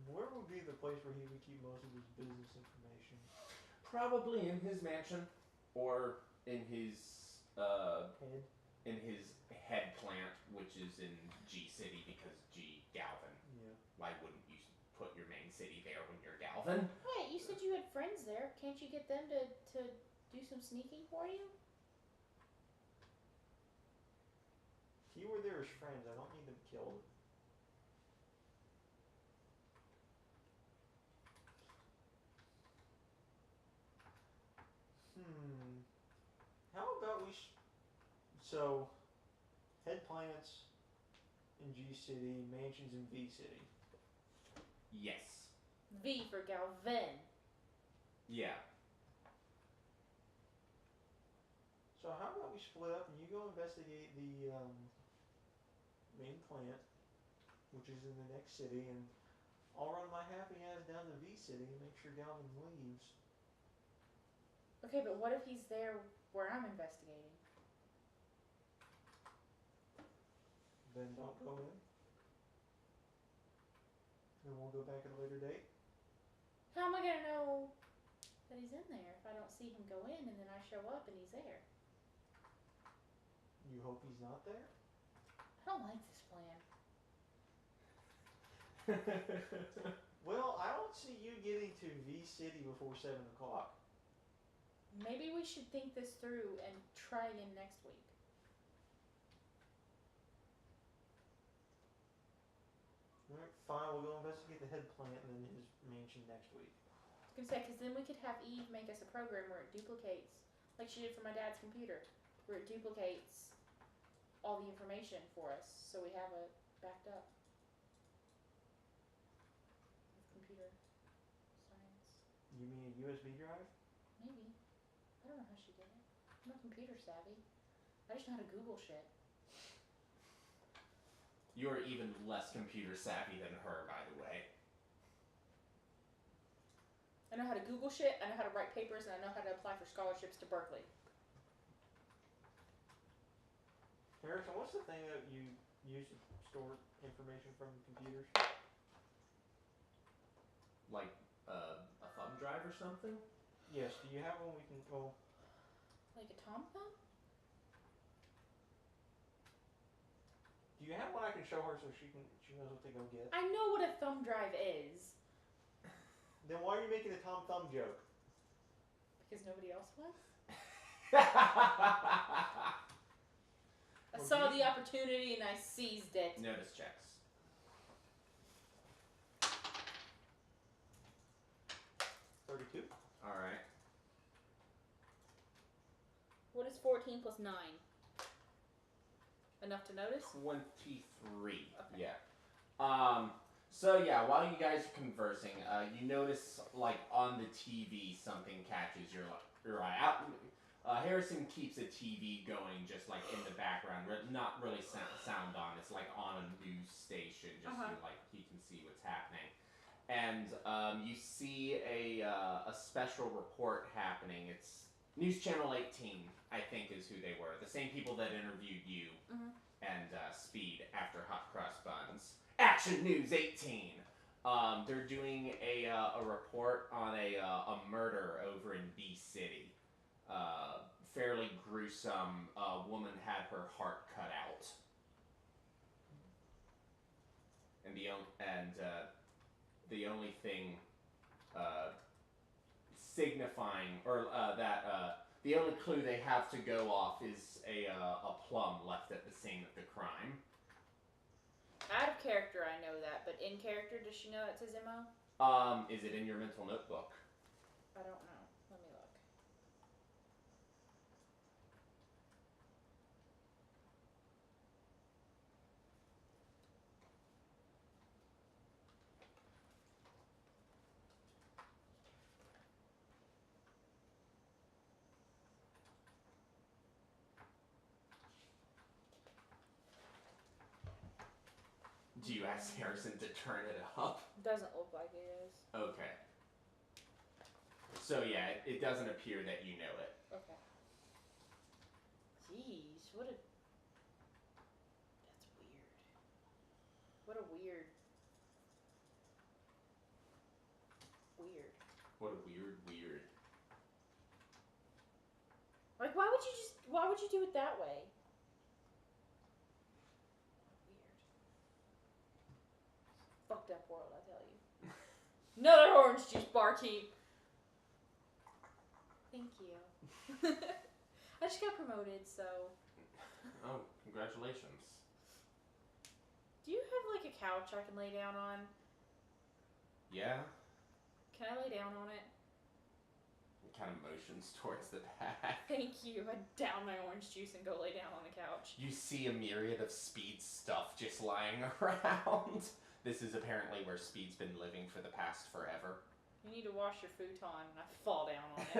Where would be the place where he would keep most of his business information? Probably in his mansion or in his Head? head plant, which is in G City because G Galvin. Yeah. Why wouldn't you put your main city there when you're Galvin? Wait, you said you had friends there. Can't you get them to do some sneaking for you? If you were there as friends, I don't need them killed. How about we so, head plants in G City, mansions in V City. Yes. V for Galvin. Yeah. So how about we split up and you go investigate the main plant, which is in the next city, and I'll run my happy ass down to V City and make sure Galvin leaves. Okay, but what if he's there where I'm investigating? Then don't go in. And we'll go back at a later date. How am I gonna know that he's in there if I don't see him go in and then I show up and he's there? You hope he's not there? I don't like this plan. Well, I don't see you getting to V City before 7 o'clock. Maybe we should think this through and try again next week. Alright, fine, we'll go investigate the head plant and then his mansion next week. I was gonna say, because then we could have Eve make us a program where it duplicates, like she did for my dad's computer, where it duplicates all the information for us, so we have it backed up. With computer science. You mean a USB drive? Maybe. I don't know how she did it. I'm not computer savvy. I just know how to Google shit. You're even less computer savvy than her, by the way. I know how to Google shit, I know how to write papers, and I know how to apply for scholarships to Berkeley. Harrison, what's the thing that you use to store information from computers? Like a thumb drive or something? Yes, do you have one we can, well... Like a Tom Thumb? Do you have one I can show her so she knows what to go get? I know what a thumb drive is. Then why are you making a Tom Thumb joke? Because nobody else was? Notice I saw the opportunity and I seized it. checks. $32. Alright. What is 14 plus 9? Enough to notice? 23. Okay. Yeah. So yeah, while you guys are conversing, you notice like on the TV something catches your eye. Harrison keeps a TV going just like in the background, not really sound on. It's like on a news station, just so like he can see what's happening. And you see a special report happening. It's News Channel 18, I think, is who they were. The same people that interviewed you and Speed after Hot Cross Buns. Action News 18. They're doing a report on a murder over in B City. Fairly gruesome. A woman had her heart cut out, and the only thing signifying or the only clue they have to go off is a plum left at the scene of the crime. Out of character, I know that, but in character, does she know that's his MO? Is it in your mental notebook? I don't know. Let me look. Do you ask Harrison to turn it up? Doesn't look like it is. Okay. So yeah, it doesn't appear that you know it. Okay. Jeez, what a... That's weird. What a weird... Weird. What a weird. Like, why would you do it that way? Fucked up world, I tell you. Another orange juice barkeep. Thank you. I just got promoted, so. Oh, congratulations. Do you have like a couch I can lay down on? Yeah? Can I lay down on it? It kind of motions towards the back. Thank you. I down my orange juice and go lay down on the couch. You see a myriad of Speed stuff just lying around. This is apparently where Speed's been living for the past forever. You need to wash your futon, and I fall down on it.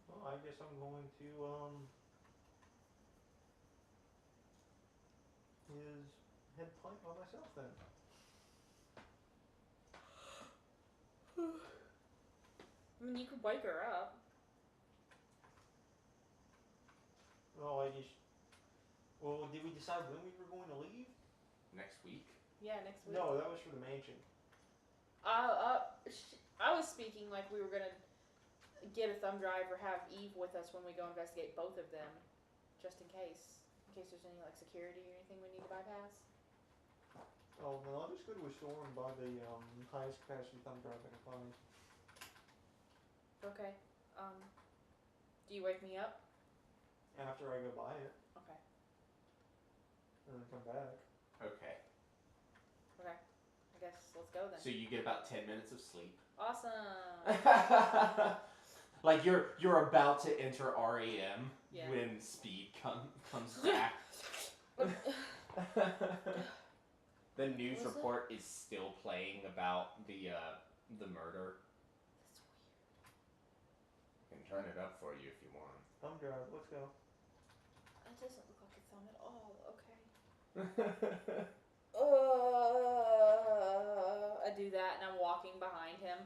Well, I guess I'm going to, his head plant by myself then. I mean, you could wake her up. Well, well, did we decide when we were going to leave? Next week? Yeah, next week. No, that was for the mansion. I was speaking like we were gonna get a thumb drive or have Eve with us when we go investigate both of them, just in case there's any like security or anything we need to bypass. Oh no, I'll just go to a store and buy the highest capacity thumb drive I can find. Okay. Do you wake me up? After I go buy it Okay. and then come back. let's go then. So you get about 10 minutes of sleep. Awesome. Like you're about to enter REM when Speed comes back. The news report is still playing about the murder. I can turn it up for you if you want. Thumb drive, let's go. That doesn't look like a thumb at all. Okay. I do that and I'm walking behind him.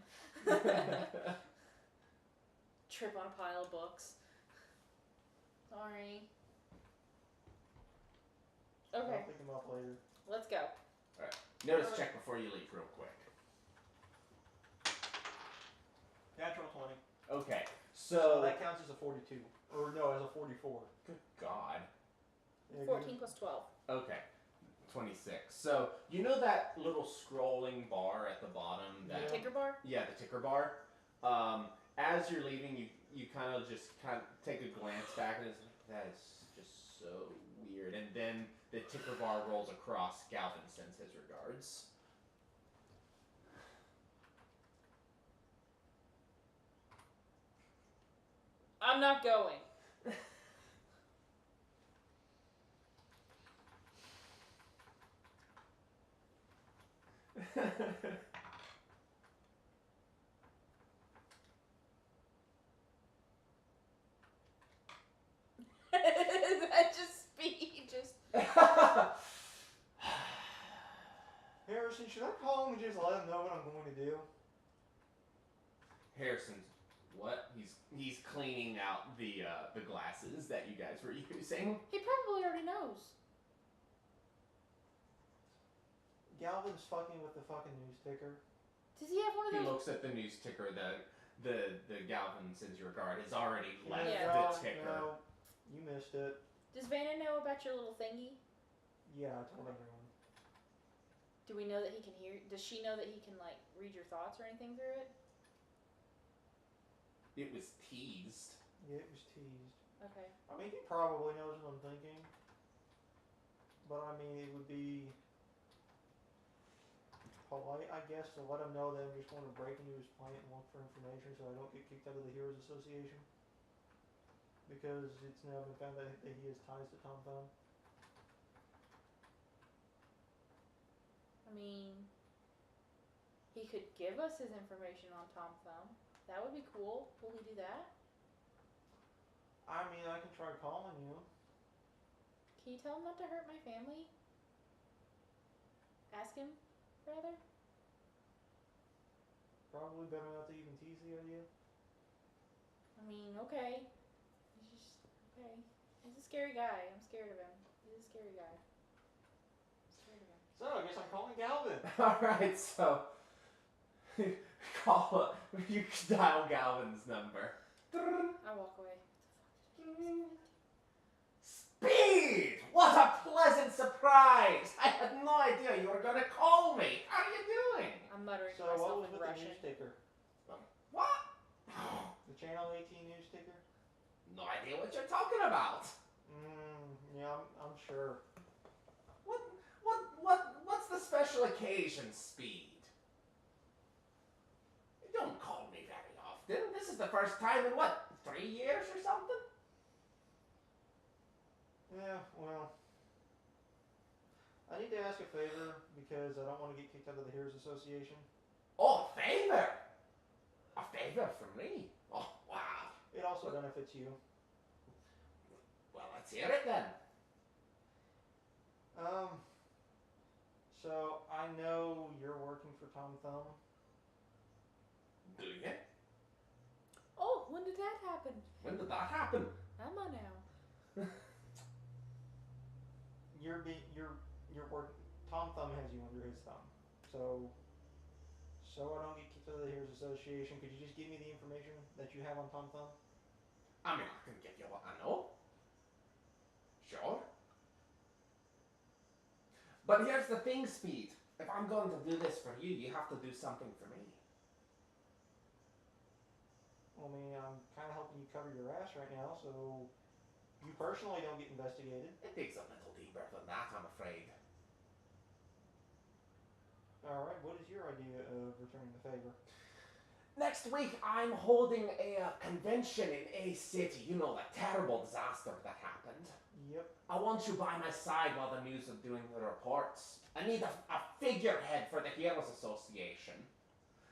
Trip on a pile of books. Sorry. Okay. I'll pick them up later. Let's go. Alright. Notice check before you leave real quick. Natural 20. Okay. So that counts as a 42. Or no, as a 44. Good God. Yeah, 14 plus 12. Okay. 26. So, you know that little scrolling bar at the bottom? That, The ticker bar? Yeah, the ticker bar. As you're leaving, you kind of take a glance back and it's like, that is just so weird. And then the ticker bar rolls across. Galvin sends his regards. I'm not going. That just speed just. Harrison, should I call him and just let him know what I'm going to do? Harrison's what? He's cleaning out the glasses that you guys were using. He probably already knows. Galvin's fucking with the fucking news ticker. Does he have one of He those? looks at the news ticker. The Galvin sends your regard has already left Yeah. the ticker. No, you missed it. Does Vanna know about your little thingy? Yeah, I told everyone. Do we know that he can hear? Does she know that he can like read your thoughts or anything through it? It was teased. Yeah, it was teased. Okay. I mean, he probably knows what I'm thinking. But I mean, it would be polite, I guess, to let him know that I'm just going to break into his plant and look for information so I don't get kicked out of the Heroes Association. Because it's now been found that he has ties to Tom Thumb. I mean, he could give us his information on Tom Thumb. That would be cool. Will he do that? I mean, I can try calling you. Can you tell him not to hurt my family? Ask him, rather? Probably better not to even tease the idea. I mean, okay. He's just, okay. He's a scary guy. I'm scared of him. He's a scary guy. I'm scared of him. So, I guess I'm calling Galvin. Alright, so you can dial Galvin's number. I walk away. Speed! What a pleasant surprise! I had no idea you were gonna call me. How are you doing? I'm muttering So, to what myself was in with the Russian. news ticker? What? The Channel 18 news ticker? No idea what you're talking about. Yeah, I'm sure. What's the special occasion, Speed? You don't call me very often. This is the first time in 3 years or something? Yeah, well, I need to ask a favor because I don't want to get kicked out of the Heroes Association. Oh, a favor! A favor from me? Oh, wow. It also benefits you. Well, let's hear it then. So I know you're working for Tom Thumb. Do you? Oh, when did that happen? When did that happen? Emma now. You're working. Tom Thumb has you under his thumb. So I don't get kicked out of the Heroes Association. Could you just give me the information that you have on Tom Thumb? I mean, I can give you what I know. Sure. But here's the thing, Speed. If I'm going to do this for you, you have to do something for me. I mean, I'm kind of helping you cover your ass right now, so you personally don't get investigated. It digs a little deeper than that, I'm afraid. Alright, what is your idea of returning the favor? Next week, I'm holding a convention in A City. You know, that terrible disaster that happened. Yep. I want you by my side while the news are doing the reports. I need a figurehead for the Heroes Association.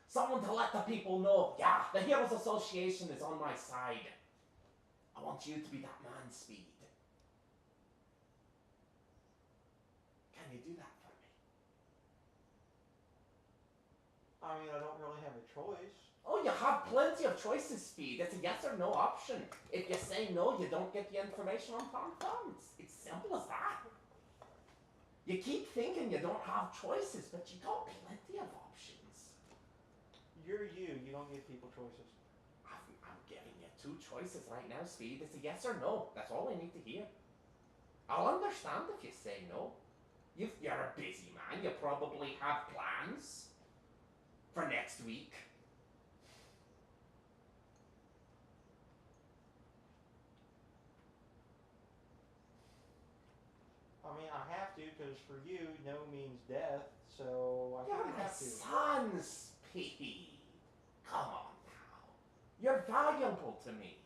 Someone to let the people know, yeah, the Heroes Association is on my side. I want you to be that man, Speed. Can you do that for me? I mean, I don't really have a choice. Oh, you have plenty of choices, Speed. It's a yes or no option. If you say no, you don't get the information on Tom Thumbs. It's simple as that. You keep thinking you don't have choices, but you got plenty of options. You're you. You don't give people choices. I'm giving you 2 choices right now, Speed. It's a yes or no. That's all I need to hear. I'll understand if you say no. You're a busy man. You probably have plans for next week. I mean, I have to, because for you, no means death, so I You're kind of my have to. son, Speed. Come on now. You're valuable to me.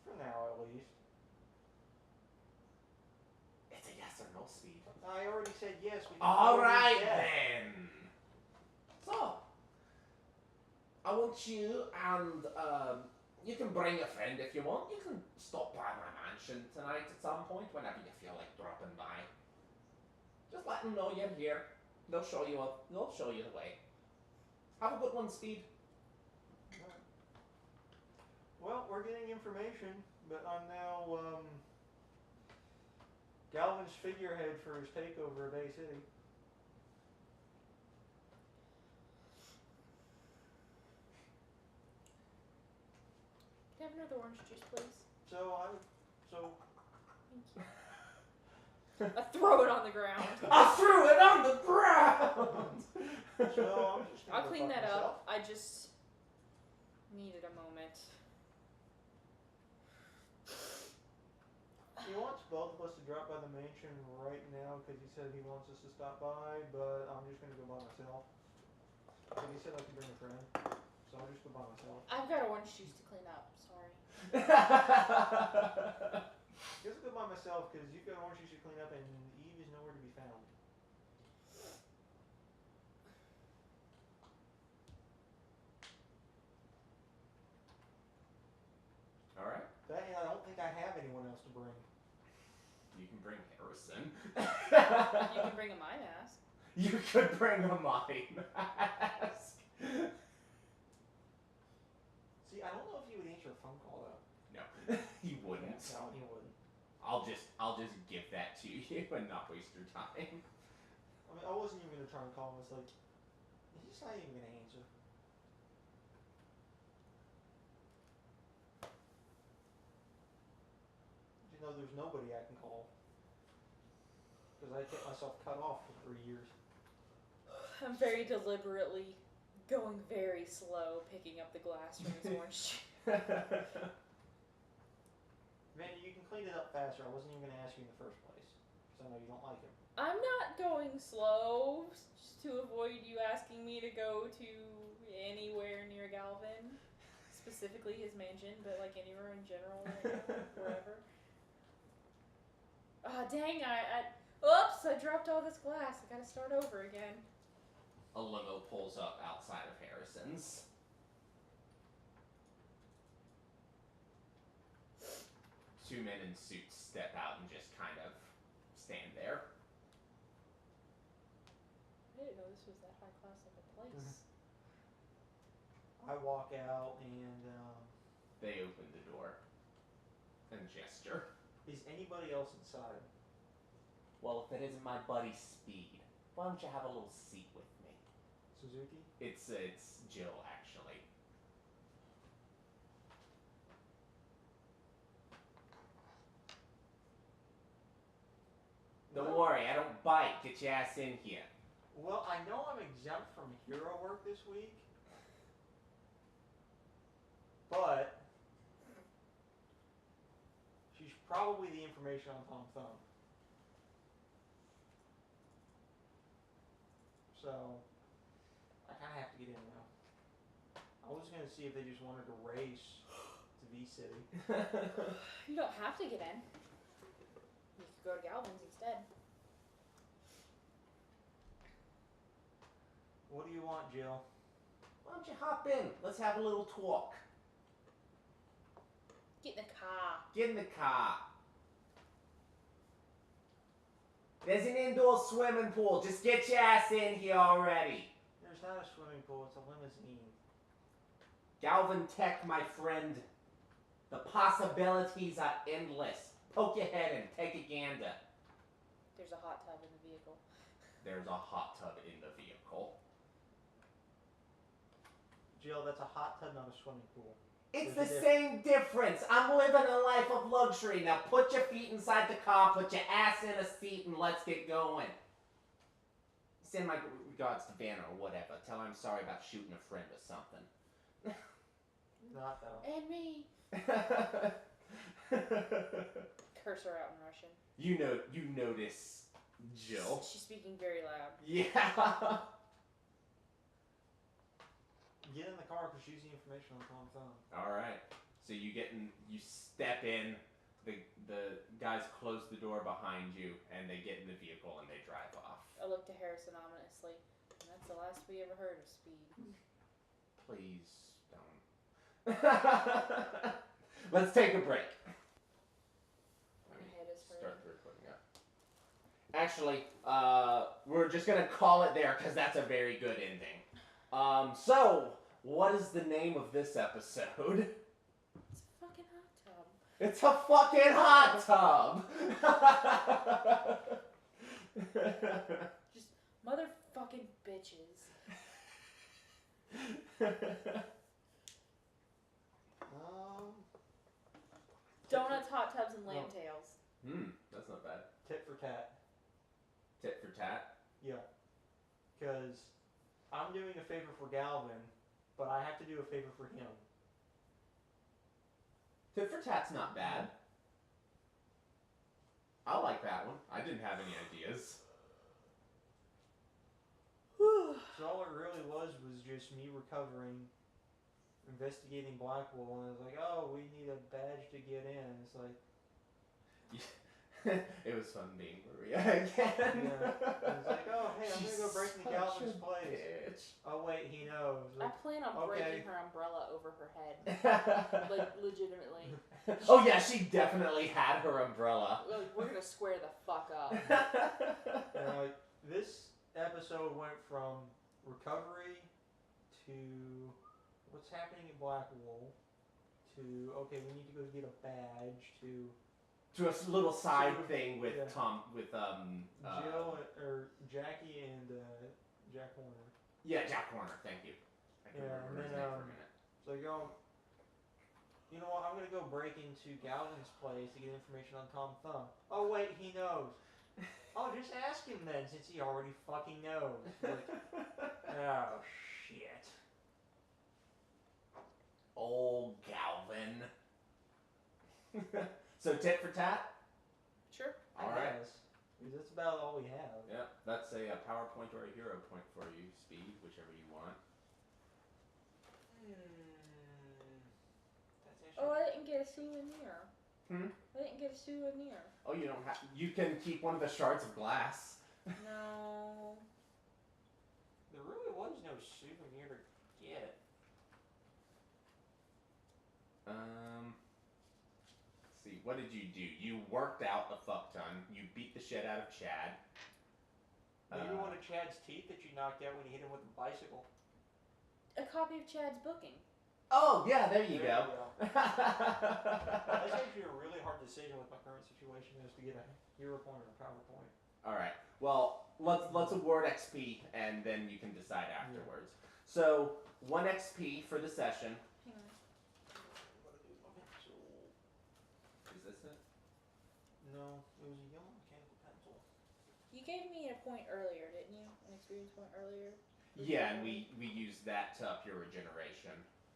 For now, at least. It's a yes or no, Speed. I already said yes. We All right death. then. So, I want you and you can bring a friend if you want. You can stop by my mansion tonight at some point whenever you feel like dropping by. Just let them know you're here. They'll show you the way. Have a good one, Speed. Right. Well, we're getting information, but I'm now Galvin's figurehead for his takeover of Bay City. Can I have another orange juice, please? So Thank you. I throw it on the ground. I threw it on the ground! I'm just gonna I'll go clean fuck that myself. up. I just needed a moment. He wants both of us to drop by the mansion right now because he said he wants us to stop by, but I'm just gonna go by myself. But he said I could bring a friend, so I'll just go by myself. I've got orange juice to clean up. Sorry. Just go by myself because you've got orange juice to clean up and Eve is nowhere to be found. Alright. I don't think I have anyone else to bring. You can bring Harrison. You can bring a my mask. You could bring a mime mask. See, I don't know if he would answer a phone call though. No, he wouldn't. No, he wouldn't. I'll just give that to you and not waste your time. I mean, I wasn't even gonna try and call him. It's like, he's just not even gonna answer. You know, there's nobody I can call. Because I kept myself cut off for 3 years. I'm very deliberately going very slow, picking up the glass from his orange juice. Mandy, you can clean it up faster. I wasn't even going to ask you in the first place. Because I know you don't like him. I'm not going slow just to avoid you asking me to go to anywhere near Galvin. Specifically his mansion, but like anywhere in general, wherever. Ah, dang, oops, I dropped all this glass. I gotta start over again. A limo pulls up outside of Harrison's. Two men in suits step out and just kind of stand there. I didn't know this was that high class of a place. I walk out and, They open the door and gesture. is anybody else inside? Well, if it isn't my buddy Speed, why don't you have a little seat with me? Suzuki? It's Jill, actually. Don't worry, I don't bite. Get your ass in here. Well, I know I'm exempt from hero work this week. But she's probably the information on Tom Thumb. So I kind of have to get in now. I was gonna see if they just wanted to race to V City. You don't have to get in. You could go to Galvin's instead. What do you want, Jill? Why don't you hop in? Let's have a little talk. Get in the car. Get in the car. There's an indoor swimming pool. Just get your ass in here already. There's not a swimming pool, it's a limousine. Galvin Tech, my friend. The possibilities are endless. Poke your head in. Take a gander. There's a hot tub in the vehicle. There's a hot tub in the vehicle. Jill, that's a hot tub, not a swimming pool. It's There's the a same difference. I'm living a life of luxury. Now put your feet inside the car, put your ass in a seat, and let's get going. Send my regards to Vanna or whatever. Tell her I'm sorry about shooting a friend or something. Not though. And me. Curse her out in Russian. You notice Jill. She's speaking very loud. Yeah. Get in the car because she's the information on Tom's phone. Alright. So you step in, the guys close the door behind you, and they get in the vehicle and they drive off. I look to Harrison ominously. And that's the last we ever heard of Speed. Please don't. Let's take a break. My head is hurting. Start the recording up. Actually, we're just gonna call it there because that's a very good ending. So, what is the name of this episode? It's a fucking hot tub. It's a fucking hot tub! Just motherfucking bitches. Donuts, hot tubs, and lamb tails. That's not bad. Tit for tat. Tit for tat? Yeah. Because I'm doing a favor for Galvin, but I have to do a favor for him. Tit for tat's not bad. I like that one. I didn't have any ideas. So all it really was just me recovering, investigating Blackwool, and I was like, oh, we need a badge to get in. It's like... It was fun being Maria again. Yeah. It's like, oh, hey, I'm She's gonna go break into Galvin's place. bitch. Oh, wait, he knows. I Like, plan on okay. breaking her umbrella over her head. Like, legitimately. Oh yeah, she definitely had her umbrella. Like, we're gonna square the fuck up. and like, this episode went from recovery to what's happening at Blackwool to, okay, we need to go get a badge to... To a little side So, thing with yeah. Jill, or Jackie and Jack Horner. Yeah, Jack Horner. Thank you. I can Yeah, remember and his then, name for a minute. So I go, you know what, I'm gonna go break into Galvin's place to get information on Tom Thumb. Oh wait, he knows. Oh, just ask him then, since he already fucking knows. Like, oh shit. Old Galvin. So tit for tat. Sure. I All right. guess. Because that's about all we have. Yeah, that's a PowerPoint or a hero point for you, Speed, whichever you want. That's Oh, actually... I didn't get a souvenir. Hmm? I didn't get a souvenir. Oh, you don't have. You can keep one of the shards of glass. No. There really was no souvenir to get. Let's see. What did you do? You worked out a fuck ton. You beat the shit out of Chad. Maybe one of Chad's teeth that you knocked out when you hit him with the bicycle. A copy of Chad's booking. Oh yeah, there you There go. That's actually a really hard decision with my current situation is to get a hero point or a PowerPoint. All right. Well, let's award XP and then you can decide afterwards. So 1 XP for the session. Hang on. Is this it? No, it was a yellow mechanical pencil. You gave me a point earlier, didn't you? An experience point earlier? Yeah, and we used that to up your regeneration.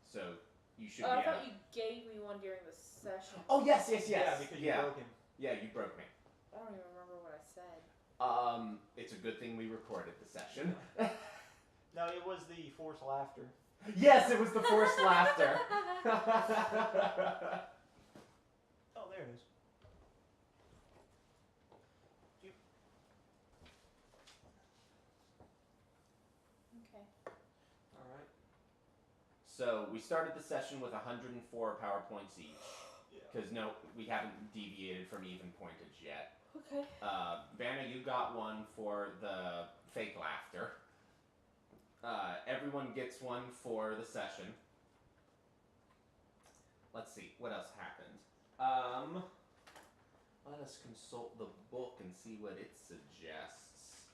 So you should Oh, be I thought you gave me one during the session. Oh yes. Yeah, because you broke him. Yeah, you broke me. I don't even remember what I said. It's a good thing we recorded the session. No, it was the forced laughter. Yes, it was the forced laughter. Oh, there it is. Okay. Alright. So we started the session with 104 PowerPoints each. Yeah. Because no, we haven't deviated from even pointage yet. Okay. Vanna, you got one for the fake laughter. Everyone gets one for the session. Let's see, what else happened? Let us consult the book and see what it suggests.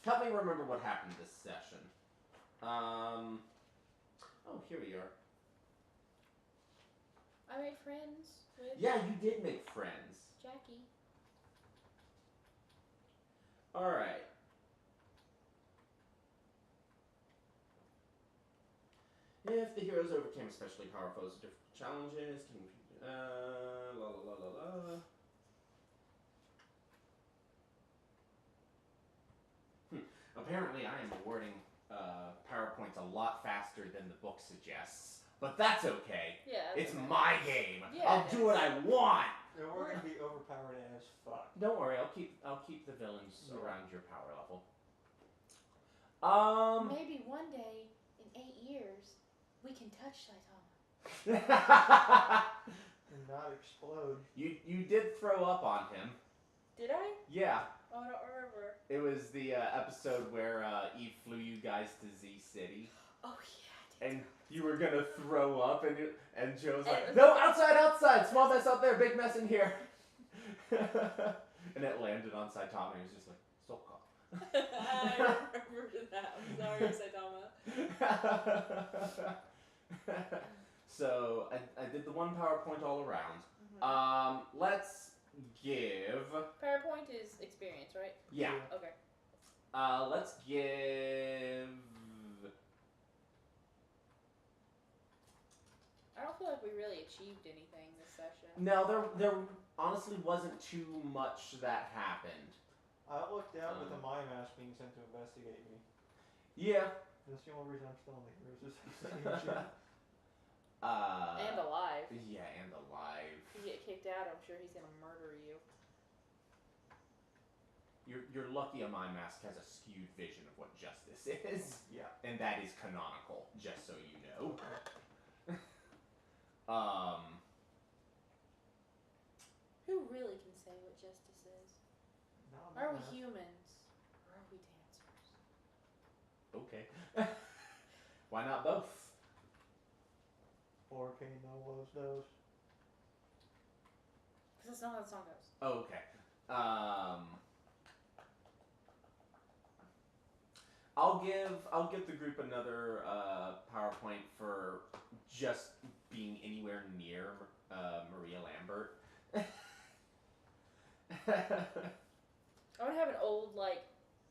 Help me remember what happened this session. Oh, here we are. I made friends with Yeah, you did make friends. Jackie. Alright. If the heroes overcame especially powerful foes with different challenges, la la la la la. Apparently I am awarding PowerPoints a lot faster than the book suggests. But that's okay. Yeah. It's my game. Yeah, I'll do what I want. Yeah, we're gonna be overpowered as fuck. Don't worry, I'll keep the villains around your power level. Maybe one day in 8 years we can touch Saitama. And not explode. You did throw up on him. Did I? Yeah. Oh, I don't remember. It was the episode where Eve flew you guys to Z City. Oh yeah. And you were gonna throw up, and Joe was like, And- "No, outside! Small mess out there, big mess in here." And it landed on Saitama, and he was just like, "Soka." I remember that. I'm sorry, Saitama. So I did the one PowerPoint all around. Mm-hmm. Let's give. PowerPoint is experience, right? Yeah. Okay. Let's give. I don't feel like we really achieved anything this session. No, there honestly wasn't too much that happened. I looked out with a my mask being sent to investigate me. Yeah. That's the only reason I'm still on the Heroes Association. And alive. Yeah, and alive. If you get kicked out, I'm sure he's gonna murder you. You're lucky a my mask has a skewed vision of what justice is. Yeah. And that is canonical, just so you know. Who really can say what justice is? Not Are we mask. humans? Or are we dancers? Okay. Why not both? Or can you know those those? Because that's not how the song goes. Oh, okay. I'll give the group another PowerPoint for just being anywhere near Maria Lambert. I would have an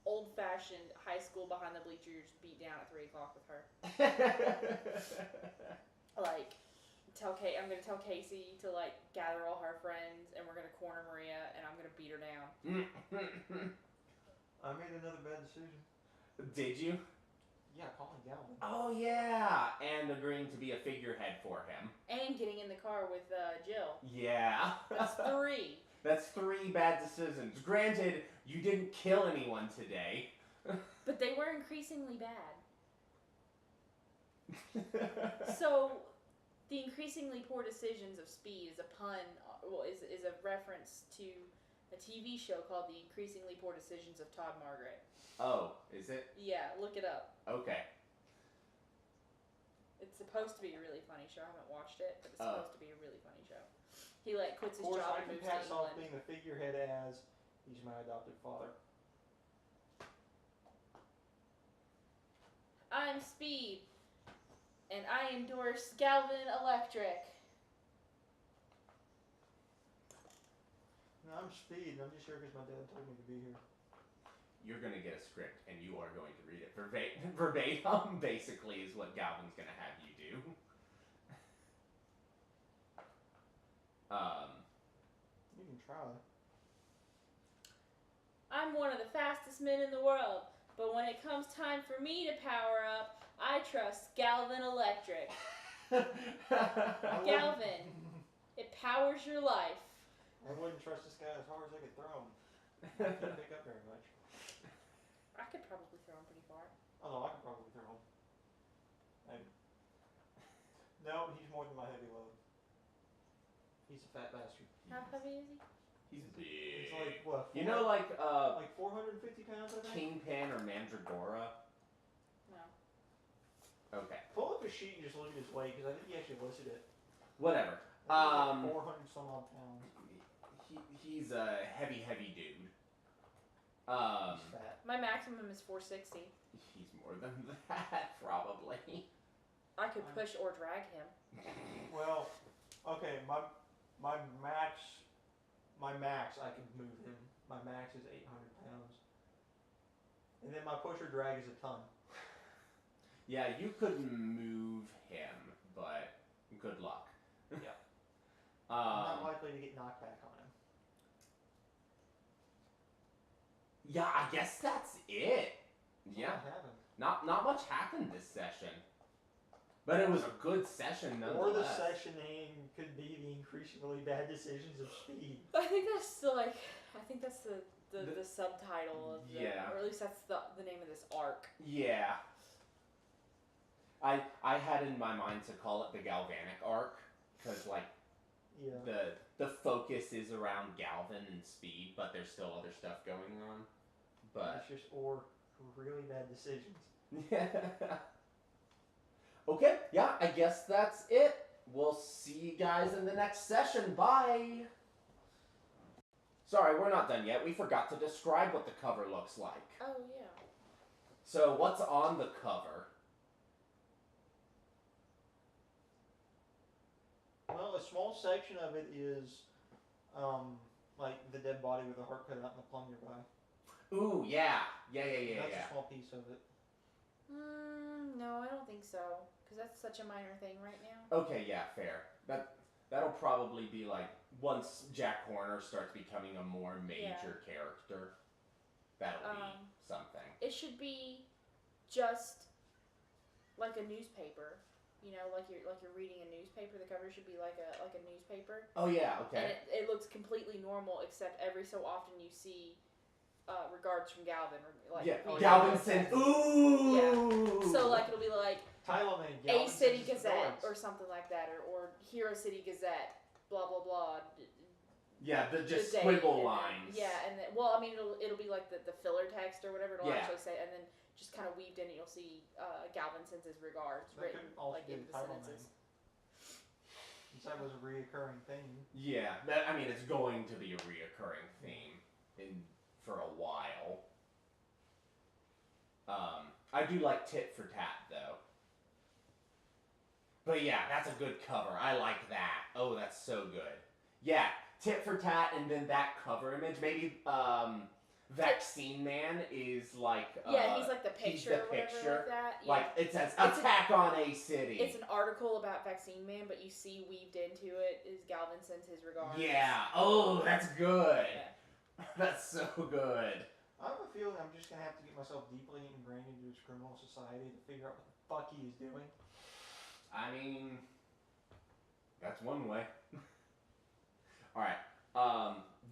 old-fashioned high school behind the bleachers beat down at 3 o'clock with her. Like, I'm gonna tell Casey to gather all her friends, and we're gonna corner Maria, and I'm gonna beat her down. I made another bad decision. Did you? Yeah, calling Galvin. Oh yeah, and agreeing to be a figurehead for him. And getting in the car with Jill. Yeah. That's 3. That's 3 bad decisions. Granted, you didn't kill anyone today. But they were increasingly bad. So, the increasingly poor decisions of Speed is a pun, is a reference to a TV show called The Increasingly Poor Decisions of Todd Margaret. Oh, is it? Yeah, look it up. Okay. It's supposed to be a really funny show. I haven't watched it, but it's supposed to be a really funny show. He quits Of his course, job I and can moves pass to off England. being the figurehead as he's my adopted father. I'm Speed, and I endorse Galvin Electric. No, I'm Speed, and I'm just here because my dad told me to be here. You're going to get a script, and you are going to read it verbatim, basically, is what Galvin's going to have you do. fastest men in the world. But when it comes time for me to power up, I trust Galvin Electric. Galvin, it powers your life. I wouldn't trust this guy as hard as I could throw him. I couldn't pick up very much. I could probably throw him pretty far. Oh no, I could probably throw him. No, he's more than my heavy load. He's a fat bastard. How heavy is he? He's big. He's like, what? You know, like 450 pounds, I think? Kingpin or Mandragora? No. Okay. Pull up his sheet and just look at his weight, because I think he actually listed it. Whatever. I think it's like 400 some odd pounds. He's a heavy dude. He's fat. My maximum is 460. He's more than that, probably. I could push or drag him. Well, okay, my max I can move him. My max is 800 pounds. And then my push or drag is a ton. Yeah, you could move him, but good luck. Yeah. I'm not likely to get knocked back on him. Yeah, I guess that's it. Yeah. What happened? Not much happened this session. But it was a good session nonetheless. Or the session name could be the increasingly bad decisions of speed. I think that's the subtitle of the, or at least that's the name of this arc. Yeah. I had in my mind to call it the Galvanic arc, because the focus is around Galvin and speed, but there's still other stuff going on. But it's just or really bad decisions. Yeah. Okay, yeah, I guess that's it. We'll see you guys in the next session. Bye! Sorry, we're not done yet. We forgot to describe what the cover looks like. Oh, yeah. So, what's on the cover? Well, a small section of it is, like the dead body with a heart cut out and a plum nearby. Ooh, yeah. Yeah. That's a small piece of it. No, I don't think so. Because that's such a minor thing right now. Okay, yeah, fair. That'll probably be like, once Jack Horner starts becoming a more major character, that'll be something. It should be just like a newspaper. You know, like you're reading a newspaper. The cover should be like a newspaper. Oh yeah, okay. And it looks completely normal, except every so often you see regards from Galvin. Galvin sent. Ooh. Yeah. So like it'll be like title name, A City Gazette or something like that, or Hero City Gazette, blah blah blah. Yeah, just squiggle lines. Yeah, and then, it'll be like the filler text or whatever it'll actually say, and then just kind of weaved in, you'll see Galvin sends his regards written like in the sentences. That was a reoccurring theme. Yeah, it's going to be a reoccurring theme for a while. I do like tit for tat though. But yeah, that's a good cover. I like that. Oh, that's so good. Yeah, tit for tat, and then that cover image. Maybe Vaccine Man is like he's like the picture or whatever like that. Yeah. Like it says attack on a city. It's an article about Vaccine Man, but you see weaved into it is Galvin sends his regards. Yeah. Oh, that's good. Yeah. That's so good. I have a feeling I'm just gonna have to get myself deeply ingrained into his criminal society to figure out what the fuck he is doing. I mean, that's one way. All right.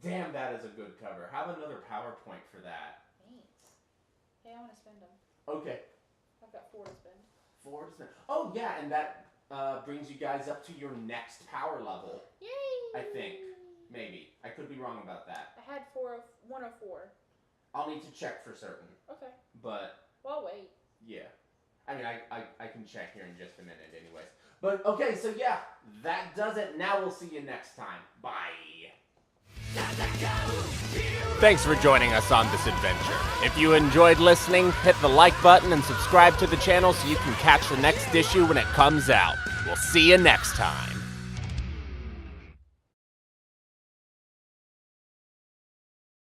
Damn, that is a good cover. Have another PowerPoint for that. Thanks. Hey, I want to spend them. Okay. I've got 4 to spend. 4 to spend. Oh, yeah, and that brings you guys up to your next power level. Yay! I think. Maybe. I could be wrong about that. I had 104. I'll need to check for certain. Okay. But... Well, wait. Yeah. I mean, I can check here in just a minute anyways. But, okay, so yeah, that does it. Now we'll see you next time. Bye. Thanks for joining us on this adventure. If you enjoyed listening, hit the like button and subscribe to the channel so you can catch the next issue when it comes out. We'll see you next time.